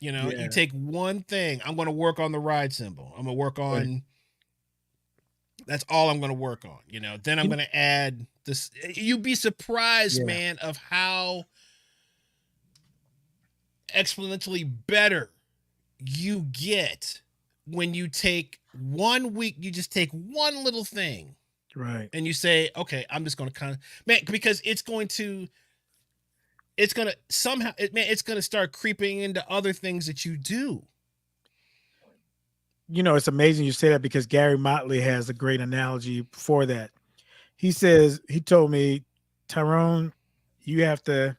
You Yeah, take one thing. I'm going to work on the ride cymbal. I'm going to work right. on, that's all I'm going to work on. Then I'm You going to add this. You'd be surprised, Yeah, man, of how exponentially better you get when you take one week, you just take one little thing right. and you say, okay, I'm just going to kind of, man, because it's going to somehow, it's going to start creeping into other things that you do. It's amazing you say that because Gary Motley has a great analogy for that. He told me, Tyrone, you have to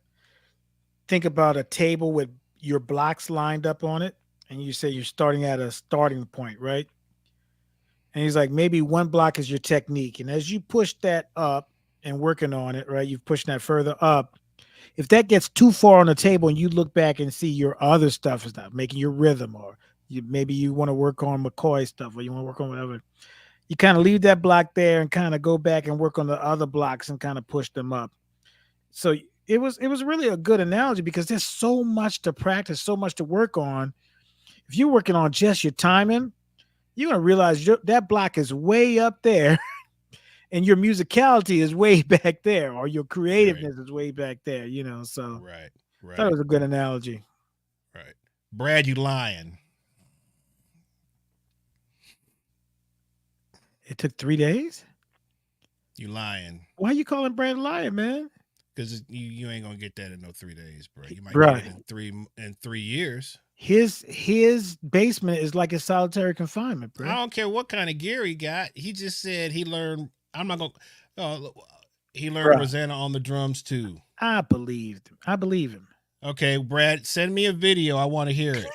think about a table with your blocks lined up on it, and you say you're starting at a starting point, right? And he's like, maybe one block is your technique. And as you push that up and working on it, right, you're pushing that further up. If that gets too far on the table and you look back and see your other stuff is not making your rhythm, or maybe you want to work on McCoy stuff, or you want to work on whatever, you kind of leave that block there and kind of go back and work on the other blocks and kind of push them up. So it was really a good analogy because there's so much to practice, so much to work on. If you're working on just your timing, you're gonna realize that block is way up there, and your musicality is way back there, or your creativeness is way back there. So right, I thought it was a good analogy. Right, Brad, you lying? It took 3 days. You lying? Why you calling Brad a liar, man? Because you ain't gonna get that in no 3 days, bro. You might Right. get it in 3 years. His basement is like a solitary confinement, bro. I don't care what kind of gear he got. He just said he learned. I'm not gonna. He learned Rosanna on the drums too. I believe him. Okay, Brad, send me a video. I want to hear it.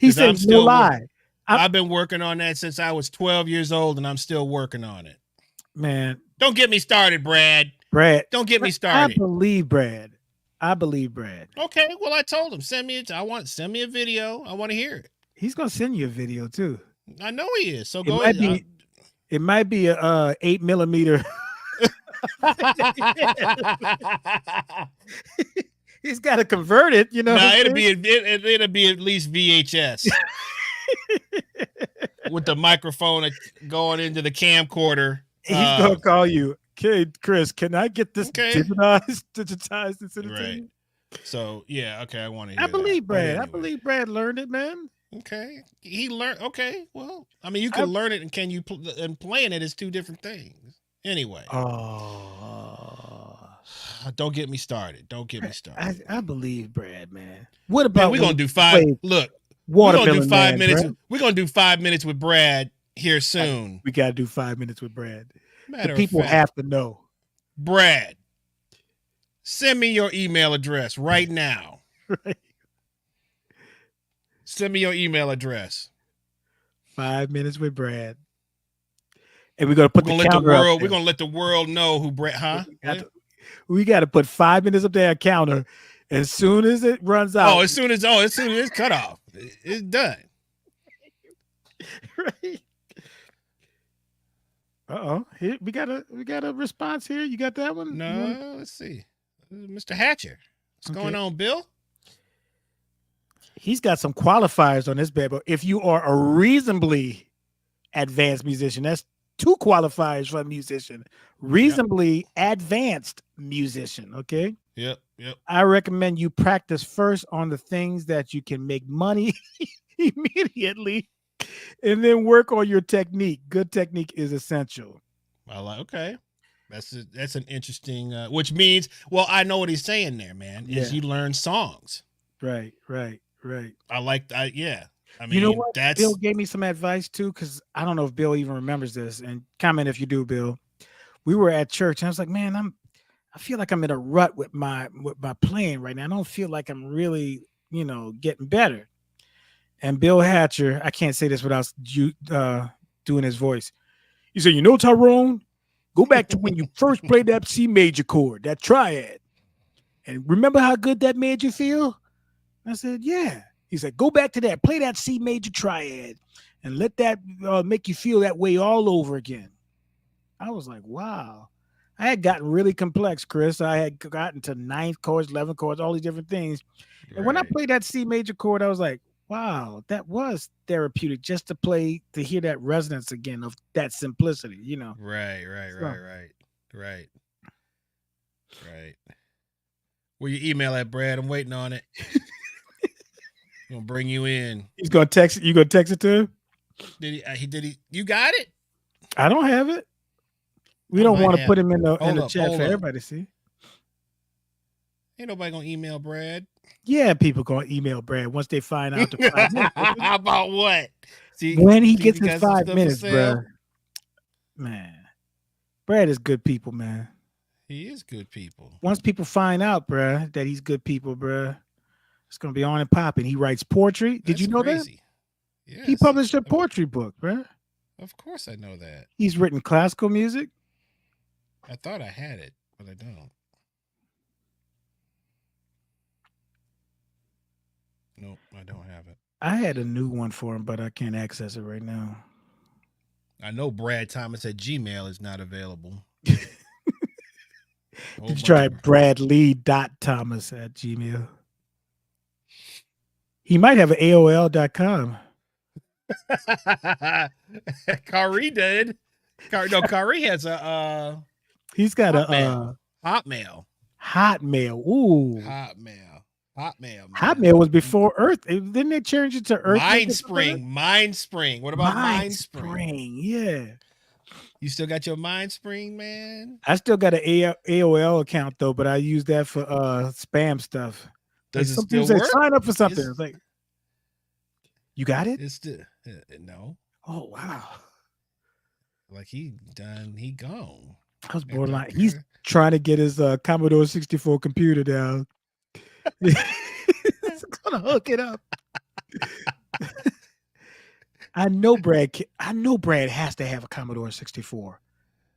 He said no lie. I've been working on that since I was 12 years old, and I'm still working on it. Man, don't get me started, Brad. Don't get me started. I believe Brad. Okay, well, I told him send me a video. I want to hear it. He's gonna send you a video too. I know he is. So go ahead. It might be a 8mm. He's got to convert it, No, it'll be at least VHS. With the microphone going into the camcorder. He's gonna call you. Okay, Chris, can I get this digitized and send it to you? So yeah, okay, I want to hear I believe that. Brad. Anyway. I believe Brad learned it, man. Okay. He learned. Okay. Well, I mean, you can learn it, and and playing it is two different things. Anyway. Don't get me started. I believe Brad, man. What about we're gonna do 5? Look, we're gonna do 5 minutes. Brad? We're gonna do 5 minutes with Brad here soon. We gotta do 5 minutes with Brad. The people have to know. Brad, send me your email address right now. Right. Send me your email address. 5 minutes with Brad. And we're gonna put we're gonna let the world know who Brad, huh? We got to put 5 minutes up there, a counter. As soon as it runs out. As soon as it's cut off, it's done. Right. Here we got a response here. You got that one? No, let's see. Mr. Hatcher. What's going on, Bill? He's got some qualifiers on this bad boy. If you are a reasonably advanced musician, that's 2 qualifiers for a musician. Reasonably advanced musician, okay? Yep. I recommend you practice first on the things that you can make money immediately, and then work on your technique. Good technique is essential. Okay. That's an interesting, which means, well, I know what he's saying there, man, is you learn songs. Right. Yeah. I mean, you know what? Bill gave me some advice too, because I don't know if Bill even remembers this. And comment if you do, Bill. We were at church, and I was like, man, I feel like I'm in a rut with my playing right now. I don't feel like I'm really, getting better. And Bill Hatcher, I can't say this without doing his voice. He said, Tyrone, go back to when you first played that C major chord, that triad, and remember how good that made you feel? I said, yeah. He said, go back to that, play that C major triad, and let that make you feel that way all over again. I was like, wow. I had gotten really complex, Chris. I had gotten to 9th chords, 11th chords, all these different things. And when I played that C major chord, I was like, wow, that was therapeutic just to hear that resonance again of that simplicity, Right. Where your email at, Brad? I'm waiting on it. I'm gonna bring you in. He's gonna text it. You gonna text it to him? Did he? You got it? I don't have it. We don't want to put him in the chat for everybody to see. Ain't nobody gonna email Brad. Yeah, people gonna email Brad once they find out the 5 minutes. How about what? When he gets his 5 minutes, bro. Man, Brad is good people, man. He is good people. Once people find out, bro, that he's good people, bro, it's gonna be on and popping. He writes poetry. Did you know that? Yes. He published a poetry book, bro. Of course I know that. He's written classical music. I thought I had it, but I don't. Nope, I don't have it. I had a new one for him, but I can't access it right now. I know Brad Thomas at Gmail is not available. Did you try Bradley.Thomas at Gmail? He might have an AOL.com. Kari did. Kari has a He's got Hotmail. a Hotmail. Hotmail. Ooh. Hotmail, man. Hotmail was before Earth. Didn't they change it to Earth? Mindspring. What about Mindspring? Yeah. You still got your Mindspring, man? I still got an AOL account though, but I use that for spam stuff. Does like, it still work? Sign up for something. It's like, you got it? It's still no. Oh wow. Like he gone. I was borderline. He's trying to get his Commodore 64 computer down. He's gonna hook it up. I know Brad has to have a Commodore 64.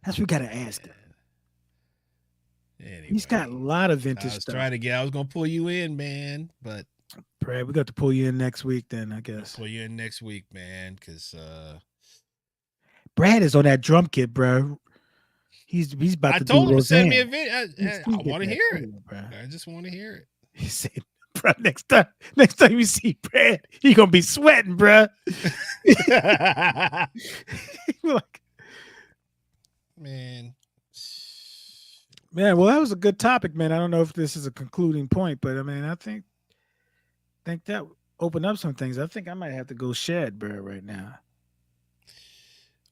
That's what we gotta ask him. Anyway, he's got a lot of vintage stuff. I was gonna pull you in, man, but Brad, we got to pull you in next week then, I guess. Pull you in next week, man, because Brad is on that drum kit, bro. He's about to do Roseanne. I told him to send me a video. I want to hear it, bro. I just want to hear it. He said, bro, next time you see Brad, he gonna be sweating, bro. Like, man, well, that was a good topic, man. I don't know if this is a concluding point, but I mean, I think that opened up some things. I think I might have to go shed, bro, right now.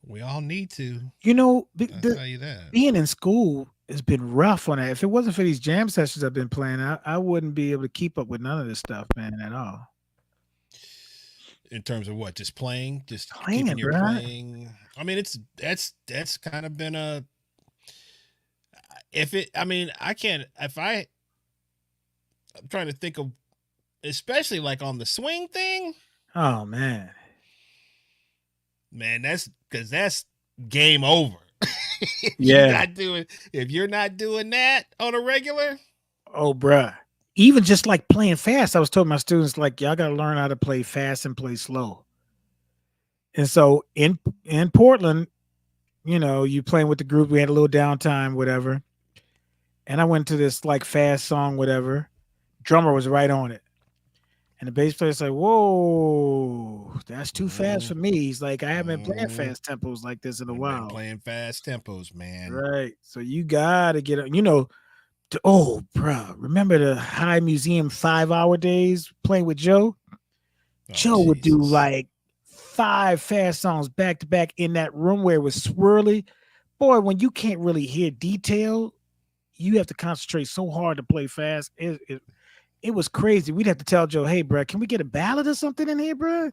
We all need to. You know, I'll tell you that. Being in school has been rough on that. If it wasn't for these jam sessions I've been playing, I wouldn't be able to keep up with none of this stuff, man, at all. In terms of what? Just playing? Just keeping your playing? I mean, that's kind of been a... I'm trying to think of, especially like on the swing thing. Oh, man. Man, that's because that's game over. If you're not doing that on a regular. Oh, bruh. Even just like playing fast, I was telling my students, like, y'all got to learn how to play fast and play slow. And so in Portland, you know, you playing with the group, we had a little downtime, whatever. And I went to this like fast song, whatever. Drummer was right on it. And the bass player's like, whoa, that's too fast for me. He's like, I haven't been playing fast tempos like this in a while. Playing fast tempos, man. Right. So you got to get, bro, remember the High Museum 5-hour days playing with Joe? Joe would do like 5 fast songs back to back in that room where it was swirly. Boy, when you can't really hear detail, you have to concentrate so hard to play fast. It was crazy. We'd have to tell Joe, hey, bro, can we get a ballad or something in here, bro?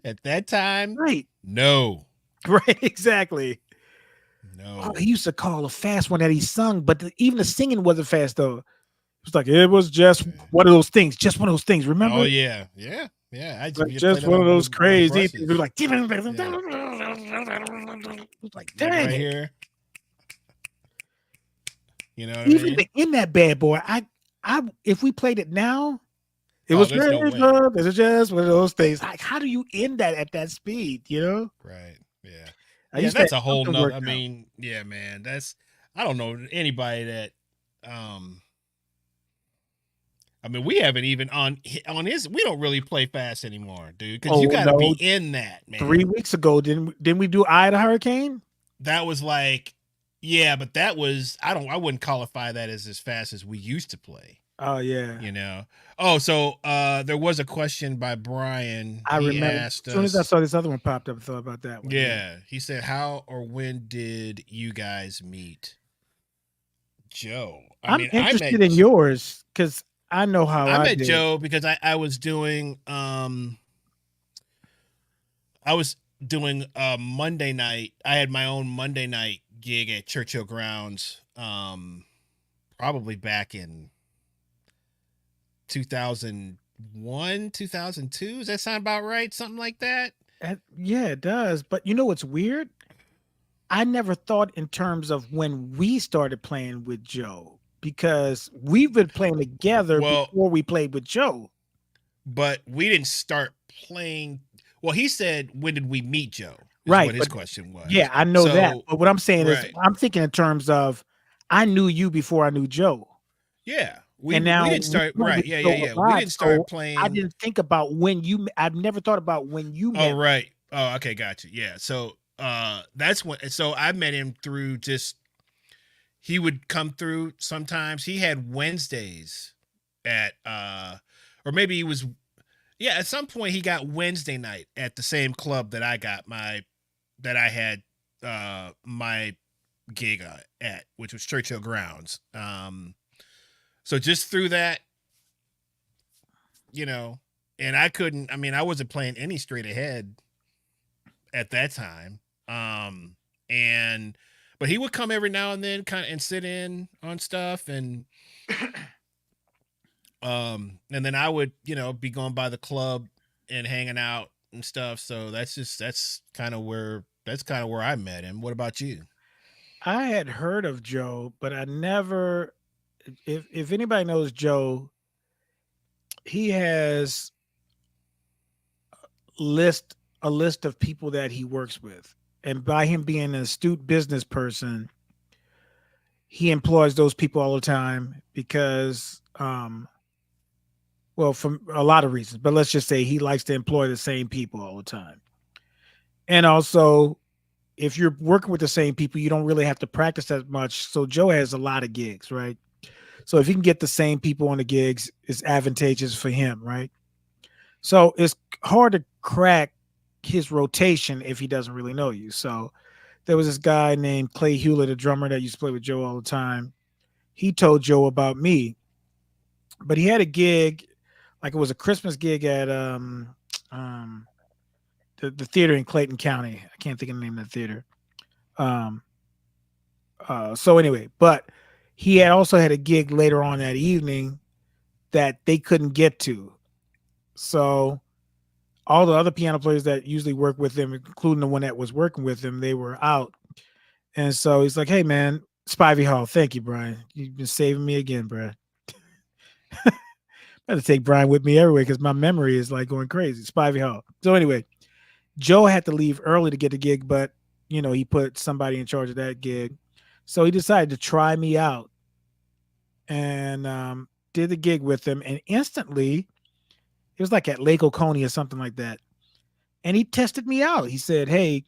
At that time, right? No. Right, exactly. No. Oh, he used to call a fast one that he sung, but even the singing wasn't fast, though. It was like, it was just one of those things. Just one of those things, remember? Oh, yeah. Yeah. Yeah. Just one of those crazy things. It was like, like, dang right here. You know what even I mean? In that bad boy, I if we played it now, it was just one of those things. Like, how do you end that at that speed? You know? Right. Yeah. That's a whole nother. I mean, yeah, man. I don't know anybody that. I mean, we haven't even on his. We don't really play fast anymore, dude. Because you got to be in that, man. 3 weeks ago, didn't we do Eye of the Hurricane? That was like. Yeah, but that was I wouldn't qualify that as fast as we used to play. Oh yeah. You know. Oh, so there was a question by Brian. I remember as soon as I saw this other one popped up, I thought about that one. Yeah. He said, how or when did you guys meet Joe? I'm interested in yours because I know how I met Joe because I was doing Monday night. I had my own Monday night gig at Churchill Grounds, probably back in 2001, 2002. Does that sound about right? Something like that? Yeah, it does. But you know what's weird? I never thought in terms of when we started playing with Joe because we've been playing together before we played with Joe. But we didn't start playing. Well, he said, when did we meet Joe? is what Right, his but question was. yeah, I know that. So But what I'm saying is, right. I'm thinking in terms of, I knew you before I knew Joe, Yeah. and We now didn't we start don't right. get Yeah, yeah, Joe yeah. We alive, didn't start so I playing. didn't think about when you. I've never thought about when you Oh, met. right. Oh, okay, gotcha. Yeah. So that's when so I met him through just he would come through sometimes. He had Wednesdays at or maybe he was yeah, at some point he got Wednesday night at the same club that I got my that I had my gig at, which was Churchill Grounds. So just through that, you know, and I couldn't I mean, I wasn't playing any straight ahead at that time. And but he would come every now and then kind of and sit in on stuff and then I would, be going by the club and hanging out and stuff. So that's kind of where I met him. What about you? I had heard of Joe, but I never. If anybody knows Joe, he has list a list of people that he works with, and by him being an astute business person, he employs those people all the time because, well, for a lot of reasons, but let's just say he likes to employ the same people all the time. And also, if you're working with the same people, you don't really have to practice as much. So Joe has a lot of gigs, right? So if you can get the same people on the gigs, it's advantageous for him, right? So it's hard to crack his rotation if he doesn't really know you. So there was this guy named Clay Hewlett, a drummer that used to play with Joe all the time. He told Joe about me, but he had a gig, like it was a Christmas gig at um the theater in Clayton County. I can't think of the name of the theater. Um so anyway, but he had also had a gig later on that evening that they couldn't get to. So all the other piano players that usually work with him, including the one that was working with him, they were out. And so he's like, "Hey man, Spivey Hall, thank you, Brian. You've been saving me again, bro. I had to take Brian with me everywhere because my memory is like going crazy." Spivey Hall. So anyway, Joe had to leave early to get the gig, but he put somebody in charge of that gig. So he decided to try me out and did the gig with him. And instantly, it was like at Lake Oconee or something like that. And he tested me out. He said, "Hey,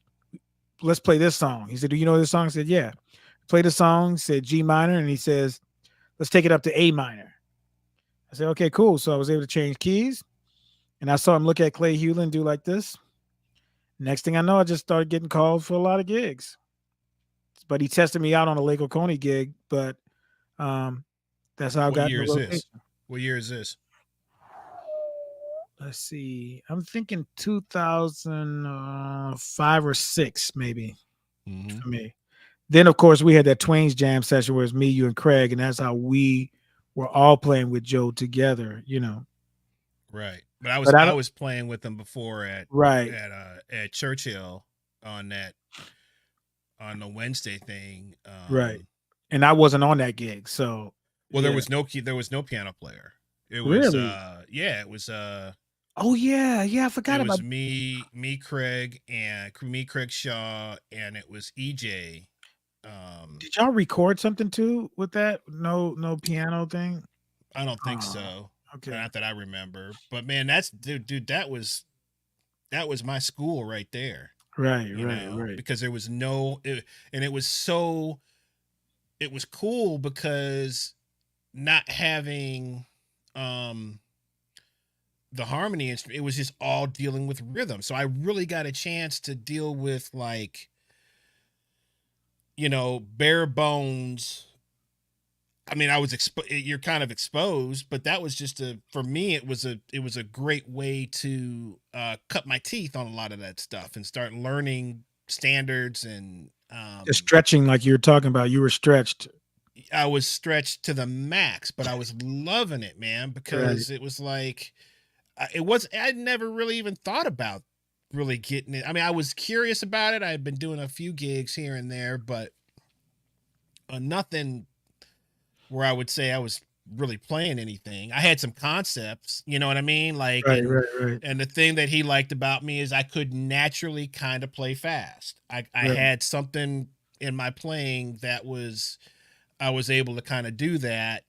let's play this song." He said, "Do you know this song?" I said, "Yeah." Play the song, he said G minor, and he says, "Let's take it up to A minor." I said, "Okay, cool." So I was able to change keys, and I saw him look at Clay Hewlett and do like this. Next thing I know, I just started getting called for a lot of gigs. But he tested me out on a Lake Oconee gig, but um, that's how I What got in year the is this? rotation. What year is this? Let's see. I'm thinking 2005 or six, maybe Mm-hmm. for me. Then, of course, we had that Twains jam session where it's me, you, and Craig, and that's how we were all playing with Joe together. Right. But I was But I I don't. was playing with them before Right, at Churchill on that on the Wednesday thing. right. And I wasn't on that gig, so Well, yeah. there was no piano player. It was Really? yeah, Oh yeah, yeah. I it forgot about. was me, Craig Shaw, and it was EJ. Um, Did y'all record something too with that? No, no piano thing. I don't think Oh, so. okay. Not that I remember. But man, that's dude, that was my school right there. Right, right, right. Because there was and it was cool because not having um the harmony instrument, it was just all dealing with rhythm. So I really got a chance to deal with like, bare bones. I mean, you're kind of exposed, but that was just for me, it was a great way to cut my teeth on a lot of that stuff and start learning standards and The stretching, like you were talking about, you were stretched. I was stretched to the max, but I was loving it, man, Right. because it was like it was I'd never really even thought about really getting it. I mean, I was curious about it. I had been doing a few gigs here and there, but nothing where I would say I was really playing anything. I had some concepts, you know what I mean? Like, Right, right, right, and the thing that he liked about me is I could naturally kind of play fast. I right, had something in my playing that was I was able to kind of do that.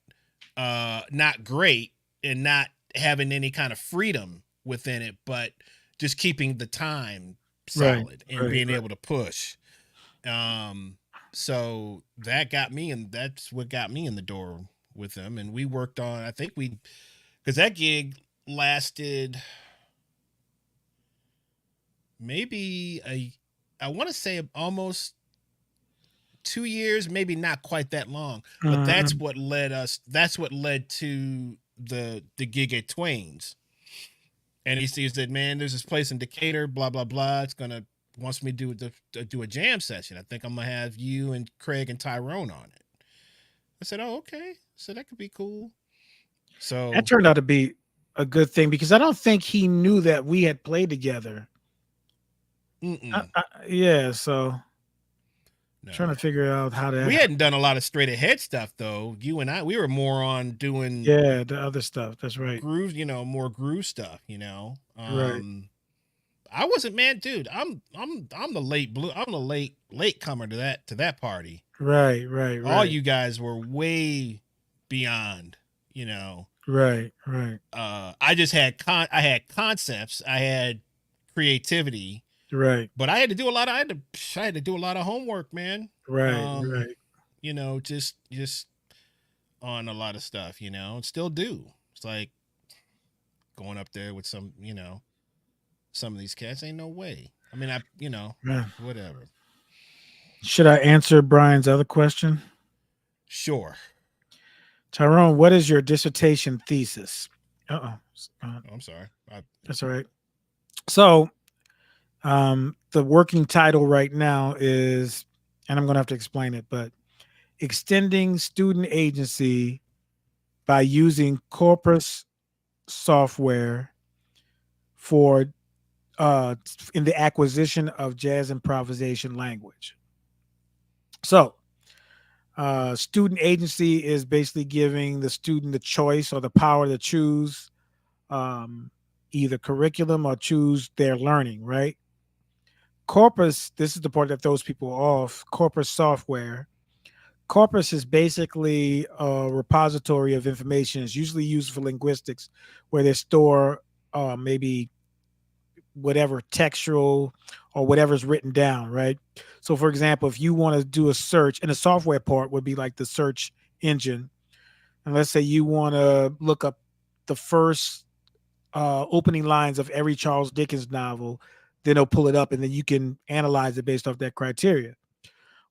Not great and not having any kind of freedom within it, but just keeping the time right, solid and right, being able to push. So that got me, and that's what got me in the door with them. And we worked on, I think we, because that gig lasted maybe I want to say almost 2 years, maybe not quite that long, but Mhm. that's what led to the gig at Twains. And he said, man, there's this place in Decatur, blah, blah, blah. It's going to, wants me to do a jam session. I think I'm going to have you and Craig and Tyrone on it. I said, oh, okay. So that could be cool. That So, turned out to be a good thing because I don't think he knew that we had played together. mm-mm, Yeah, so trying to no. figure out how that We happened. hadn't done a lot of straight ahead stuff, though. You and I, we were more on doing Yeah, the other stuff. That's right. groove, more groove stuff, Right. I wasn't, man, dude. I'm the I'm the late comer to that party. Right, right, All right. you guys were way beyond, you know. Right, right, I just had I had concepts, I had creativity, right, but I had to do a lot of I had to do a lot of homework, man. right, Um, right, just on a lot of stuff, and still do. It's like going up there with some of these cats ain't no way. I mean, right. whatever. Should I answer Brian's other question? Sure. Tyrone, what is your dissertation thesis? Uh-oh. Oh, I'm sorry. That's all right. So, the working title right now is, and I'm going to have to explain it, but extending student agency by using corpus software for in the acquisition of jazz improvisation language. So, student agency is basically giving the student the choice or the power to choose um, either curriculum or choose their learning, right? Corpus, this is the part that throws people off. Corpus software. Corpus is basically a repository of information. It's usually used for linguistics, where they store maybe whatever textual or whatever's written down, right? So, for example, if you want to do a search, and the software part would be like the search engine, and let's say you want to look up the first opening lines of every Charles Dickens novel, then it'll pull it up, and then you can analyze it based off that criteria.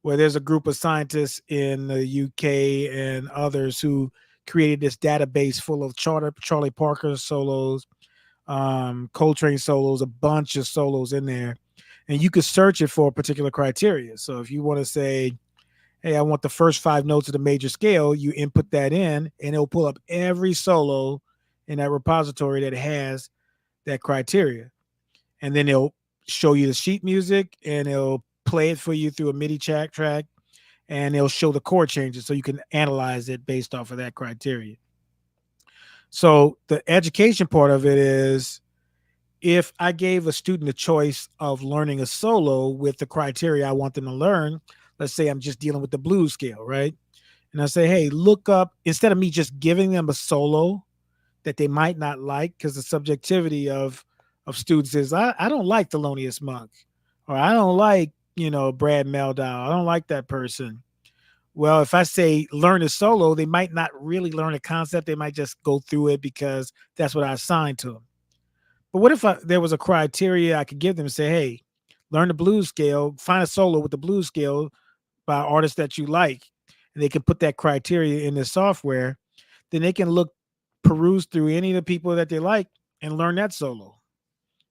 Where there's a group of scientists in the UK and others who created this database full of Charlie Parker solos, Coltrane solos, a bunch of solos in there, and you could search it for a particular criteria. So if you want to say, "Hey, I want the first 5 notes of the major scale," you input that in, and it'll pull up every solo in that repository that has that criteria, and then it'll show you the sheet music, and it'll play it for you through a MIDI track, and it'll show the chord changes so you can analyze it based off of that criteria. So the education part of it is, if I gave a student a choice of learning a solo with the criteria I want them to learn, let's say I'm just dealing with the blues scale, right? And I say, hey, look up, instead of me just giving them a solo that they might not like, because the subjectivity of students is, I don't like Thelonious Monk, or I don't like, Brad Meldau. I don't like that person. Well, if I say learn a solo, they might not really learn a concept. They might just go through it because that's what I assigned to them. But what if there was a criteria I could give them and say, hey, learn the blues scale, find a solo with the blues scale by artists that you like, and they can put that criteria in the software, then they can peruse through any of the people that they like and learn that solo.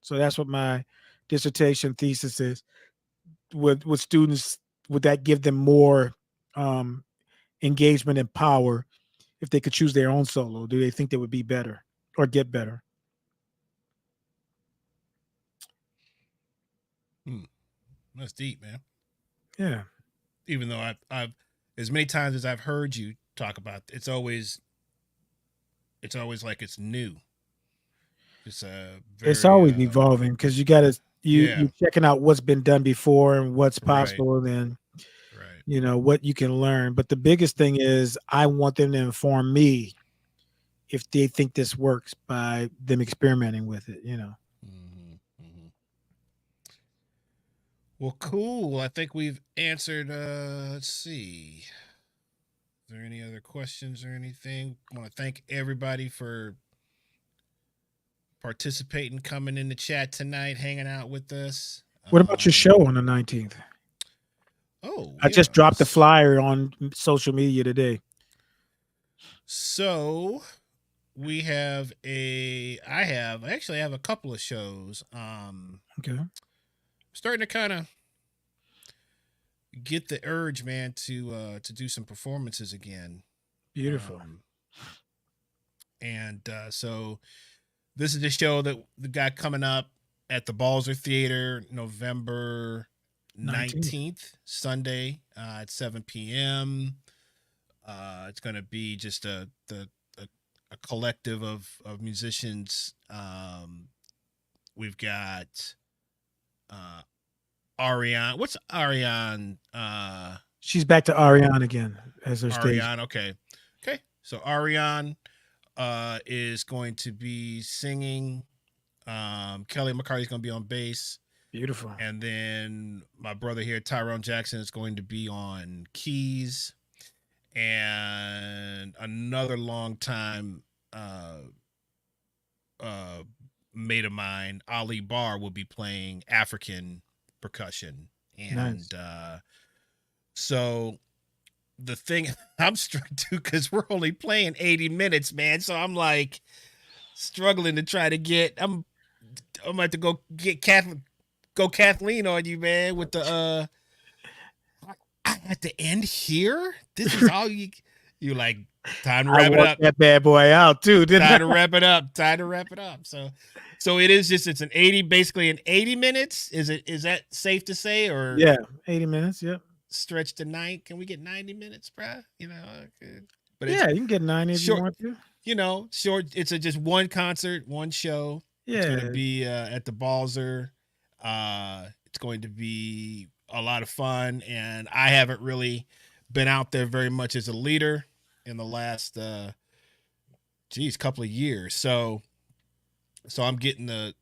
So that's what my dissertation thesis is. With students, would that give them more um, engagement and power if they could choose their own solo? Do they think they would be better or get better? Hmm, that's deep, man. Yeah. Even though I've as many times as I've heard you talk about, it's always it's always like it's new. It's It's very always evolving because you got to yeah, you checking out what's been done before and what's right, possible, and right. what you can learn. But the biggest thing is I want them to inform me if they think this works by them experimenting with it. Hmm, hmm. Well, cool. I think we've answered. Let's see. Is there any other questions or anything? I want to thank everybody for participating, coming in the chat tonight, hanging out with us. What about your show on the 19th? Oh I just yeah. dropped the flyer on social media today. So we have I actually have a couple of shows. Okay. Starting to kind of get the urge, man, to do some performances again. Beautiful. And so this is the show that the guy coming up at the Balzer Theater November 19th, Sunday at 7 p.m. It's going to be just a collective of musicians. We've got Ariane. What's Ariane? She's back to Ariane again as her stage. Ariane. Okay. So Ariane is going to be singing. Kelly McCarthy's going to be on bass. Beautiful. And then my brother here, Tyrone Jackson, is going to be on keys. And another long time mate of mine, Ali Barr, will be playing African percussion. And nice. So the thing I'm struck to, because we're only playing 80 minutes, man. So I'm like struggling to try to get. I'm about to go get Kathleen on you, man, with the I had to end here. This is all you like. Time to wrap it up. That bad boy out too. Time to wrap it up. So it is just, it's basically an 80 minutes. Is that safe to say? Or yeah, 80 minutes. Yep. Stretch to 9. Can we get 90 minutes, bruh? But yeah, you can get 90 if you want to. Short. It's just one concert, one show. Yeah. It's going to be at the Balzer. It's going to be a lot of fun, and I haven't really been out there very much as a leader in the last couple of years. So I'm getting the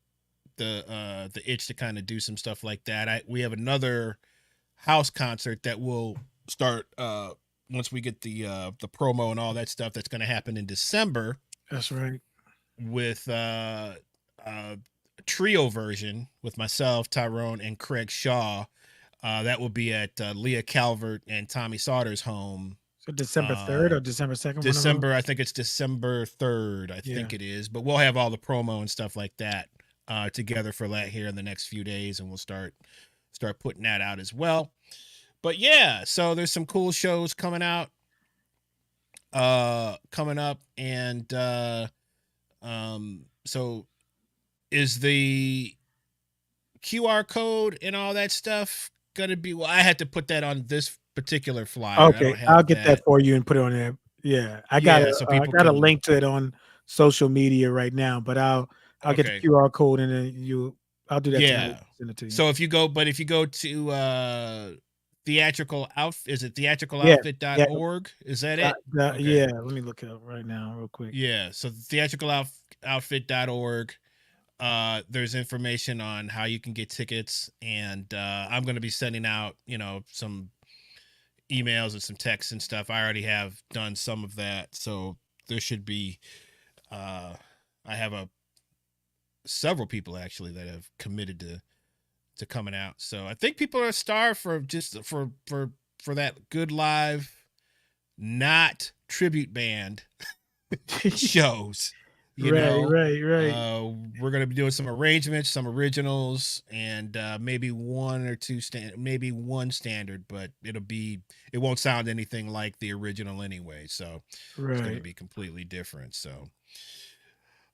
itch to kind of do some stuff like that. We have another house concert that will start once we get the promo and all that stuff. That's going to happen in December. That's right. With a trio version with myself, Tyrone, and Craig Shaw. That will be at Leah Calvert and Tommy Sauter's home. So December 3rd or December 2nd? I think it's December 3rd. I think it is. But we'll have all the promo and stuff like that together for that here in the next few days, and we'll start putting that out as well. But yeah, so there's some cool shows coming up, and so is the QR code and all that stuff gonna be? Well, I had to put that on this particular flyer. Okay, I'll get that for you and put it on there. Yeah, I got a link to it on social media right now, but I'll get the QR code and then I'll do that. Yeah, send it to you. So if you go to theatrical outfit, is it theatricaloutfit.org? Is that it? Yeah, let me look it up right now real quick. Yeah, so theatricaloutfit.org. There's information on how you can get tickets, and I'm going to be sending out some emails and some texts and stuff. I already have done some of that, so there should be I have several people actually that have committed to coming out. So I think people are starved for just for that good live, not tribute band shows. Right. We're gonna be doing some arrangements, some originals, and maybe one or two maybe one standard, but it won't sound anything like the original anyway. So it's gonna be completely different. So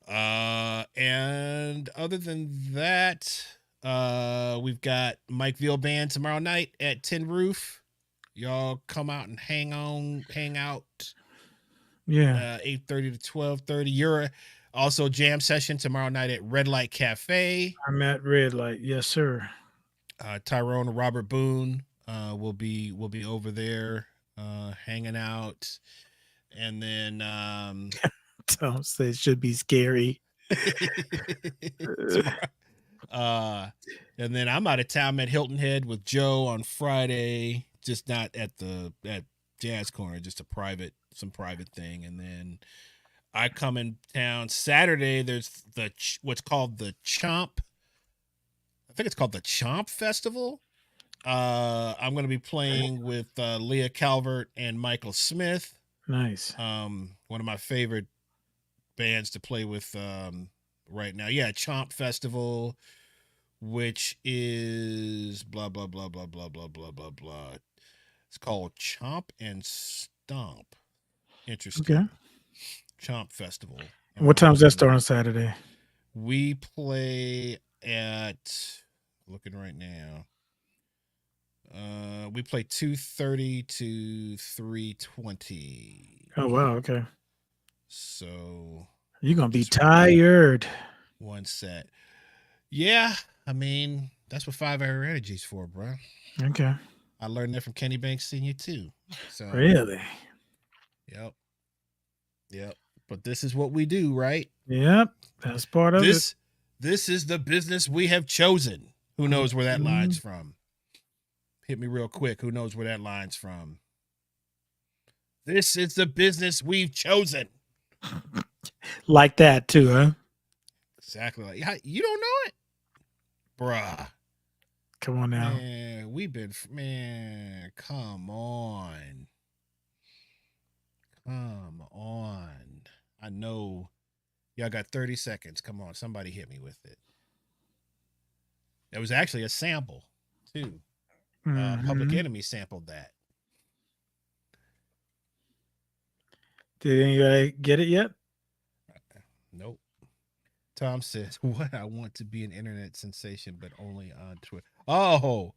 and other than that, we've got Mike Veal Band tomorrow night at Tin Roof. Y'all come out and hang out. Yeah. 8:30 to 12:30. You're also jam session tomorrow night at Red Light Cafe. I'm at Red Light. Yes, sir. Tyrone and Robert Boone will be over there hanging out, and then Tom said it should be scary. And then I'm out of town at Hilton Head with Joe on Friday, just not at Jazz Corner, just some private thing. And then I come in town Saturday. There's what's called the Chomp. I think it's called the Chomp Festival. I'm going to be playing with Leah Calvert and Michael Smith. Nice. One of my favorite bands to play with right now. Yeah, Chomp Festival, which is blah blah blah blah blah blah blah blah blah. It's called Chomp and Stomp. Interesting. Okay. Chomp Festival. What time's that start on Saturday? We play at, looking right now. We play 2:30 to 3:20. Oh wow, okay. So you're gonna be tired. One set. Yeah, I mean, that's what 5 Hour Energy's for, bro. Okay. I learned that from Kenny Banks Sr. too. So really? Yep. But this is what we do, right? Yep. That's part of it. This is the business we have chosen. Who knows where that line's from? Hit me real quick. Who knows where that line's from? This is the business we've chosen. Like that too, huh? Exactly. Like, you don't know it? Bruh. Come on now. Man, come on. Come on. I know y'all got 30 seconds. Come on. Somebody hit me with it. It was actually a sample, too. Public Enemy sampled that. Did anybody get it yet? Nope. Tom says, what? I want to be an internet sensation, but only on Twitter. Oh,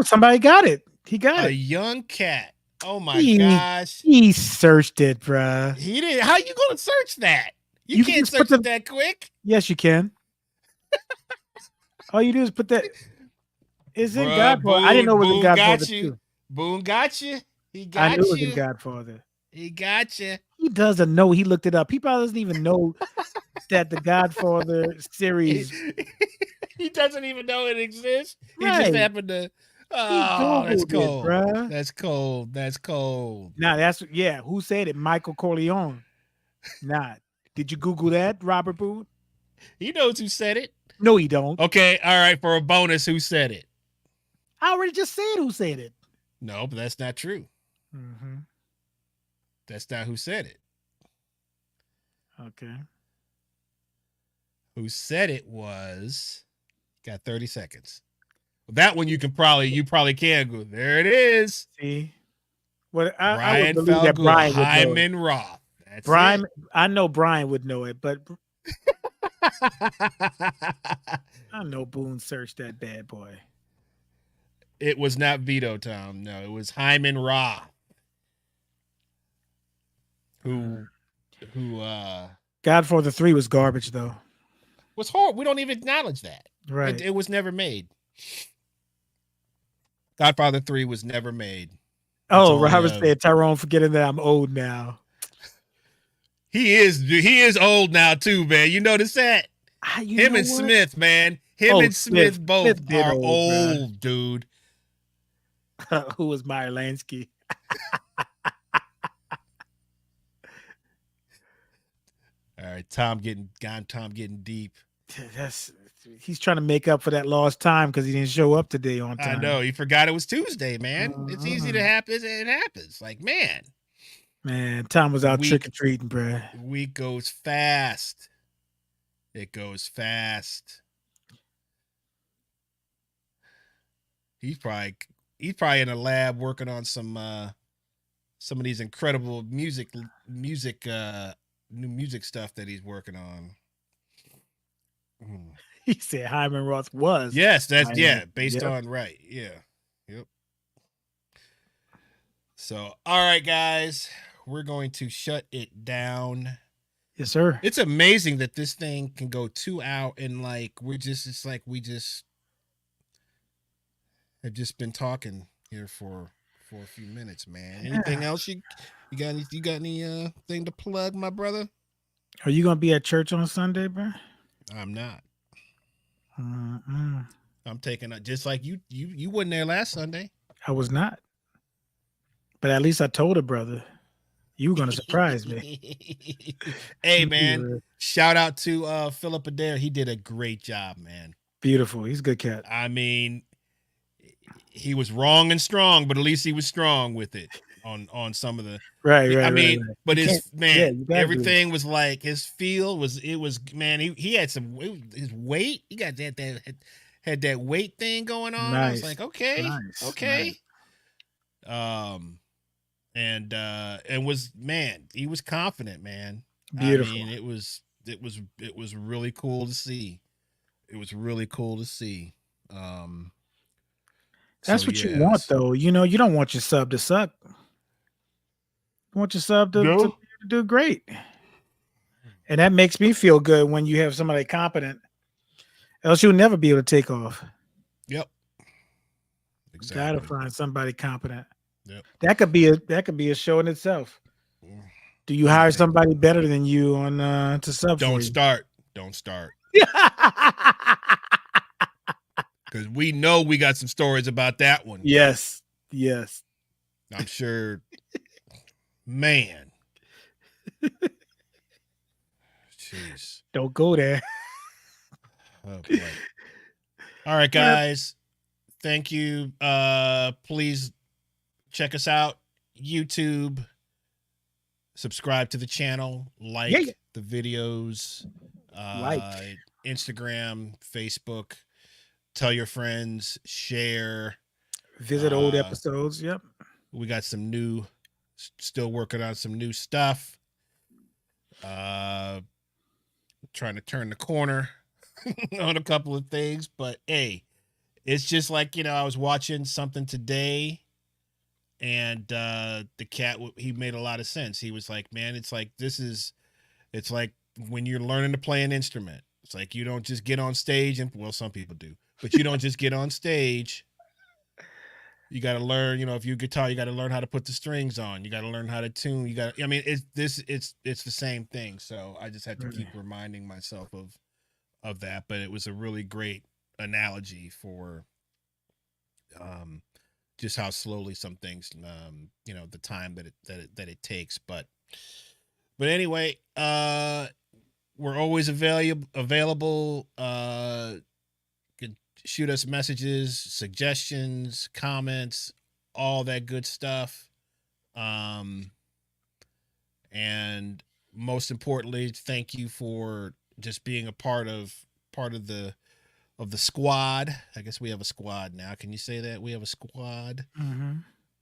somebody got it. He got it. A young cat. Oh my gosh. He searched it, bruh. He did. How you going to search that? You can't search it that quick. Yes, you can. All you do is put that. Is it Godfather? I didn't know it was in Godfather too. Boone got you. He got you. I knew it was in Godfather. He got you. He doesn't know. He looked it up. He probably doesn't even know that the Godfather series. He doesn't even know it exists. Right. He just happened to. Oh, that's cold. That's cold. That's cold. Nah, who said it? Michael Corleone. Nah. Did you Google that, Robert Boone? He knows who said it. No, he don't. Okay, all right. For a bonus, who said it? I already just said who said it. No, but that's not true. Mm-hmm. That's not who said it. Okay. Who said it was? Got 30 seconds. That one you probably can go. There it is. See, what I would believe that Brian would Hyman Roth. That's Brian. It. I know Brian would know it, but I know Boone searched that bad boy. It was not Vito Tom. No, it was Hyman Roth. Who Godfather 3 was garbage though. Was horrible. We don't even acknowledge that. Right. It was never made. Godfather 3 was never made. Robert said Tyrone forgetting that I'm old now. He is old now too, man. You notice that? Him and Smith, man. Him and Smith both are old, dude. Who was Meyer Lansky? All right, Tom getting deep. He's trying to make up for that lost time because he didn't show up today on time. I know. He forgot it was Tuesday, man. It's easy to happen. It happens. Like, man, Tom was out trick-or-treating, bro. Week goes fast. It goes fast. He's probably in a lab working on some of these incredible new music stuff that he's working on. He said Hyman Roth was. Yes, that's based on right. Yeah. Yep. So, all right, guys, we're going to shut it down. Yes, sir. It's amazing that this thing can go 2 hours and like we just have just been talking here for a few minutes, man. Anything else you got any thing to plug, my brother? Are you gonna be at church on Sunday, bro? I'm not. Mm-mm. I'm taking just like you wasn't there last Sunday. I was not, but at least I told a brother. You were gonna surprise me. Hey man, shout out to Philip Adair. He did a great job, man. Beautiful. He's a good cat. I mean, he was wrong and strong, but at least he was strong with it on some of the right. I mean, right. but his man, everything do was like his feel was man. He had some his weight. He got had that weight thing going on. Nice. I was like, okay. Nice. And was man, he was confident, man. Beautiful. I mean, it was really cool to see. It was really cool to see. That's what you want, though. You know, you don't want your sub to suck. You want your sub to do great. And that makes me feel good when you have somebody competent. Else you'll never be able to take off. Yep. Exactly. Gotta find somebody competent. Yep. That could be a show in itself. Do you hire somebody better than you on to sub? Don't start. Because we know we got some stories about that one. Yes. I'm sure. Man. Jeez. Don't go there. Oh, boy. All right, guys. Thank you. Please check us out. YouTube. Subscribe to the channel. Like the videos. Instagram, Facebook. Tell your friends, share. Visit old episodes. Yep. We got still working on some new stuff. Trying to turn the corner on a couple of things, but hey, it's just like, I was watching something today and the cat, he made a lot of sense. He was like, man, it's like when you're learning to play an instrument. It's like you don't just get on stage some people do. But you don't just get on stage. You got to learn, if you're a guitar, you got to learn how to put the strings on. You got to learn how to tune. It's the same thing. So I just had to keep reminding myself of that. But it was a really great analogy for just how slowly some things, the time that it takes. But anyway, we're always available. Shoot us messages, suggestions, comments, all that good stuff. And most importantly, thank you for just being a part of the squad. I guess we have a squad now. Can you say that? We have a squad. Mm-hmm.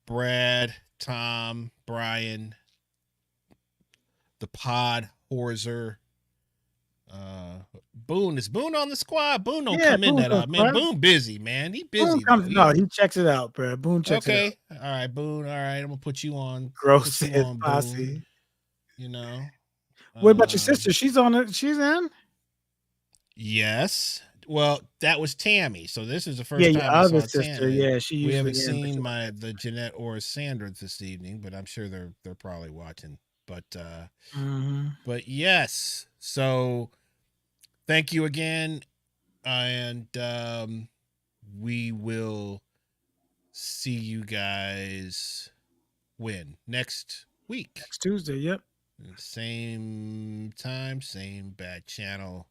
Brad, Tom, Brian, the Pod Horser. Boone, is Boone on the squad? Boone don't come in that man. Boone busy, man. He busy. He checks it out, bro. Boone checks it out. All right, Boone. All right, I'm gonna put you on. Gross posse. Boone, What about your sister? She's on it. She's in. Yes. Well, that was Tammy. So this is the first time your I other saw sister. Tammy. Yeah, she. We haven't seen the Jeanette or Sandra this evening, but I'm sure they're probably watching. But but yes. So thank you again, and we will see you guys next week, next Tuesday. Yep. Same time, same bad channel.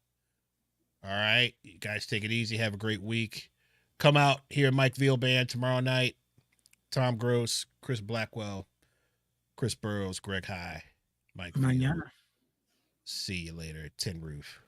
All right, you guys take it easy. Have a great week. Come out here, Mike Veal Band tomorrow night. Tom Gross, Chris Blackwell, Chris Burroughs, Greg High, Mike Veal. See you later at Tin Roof.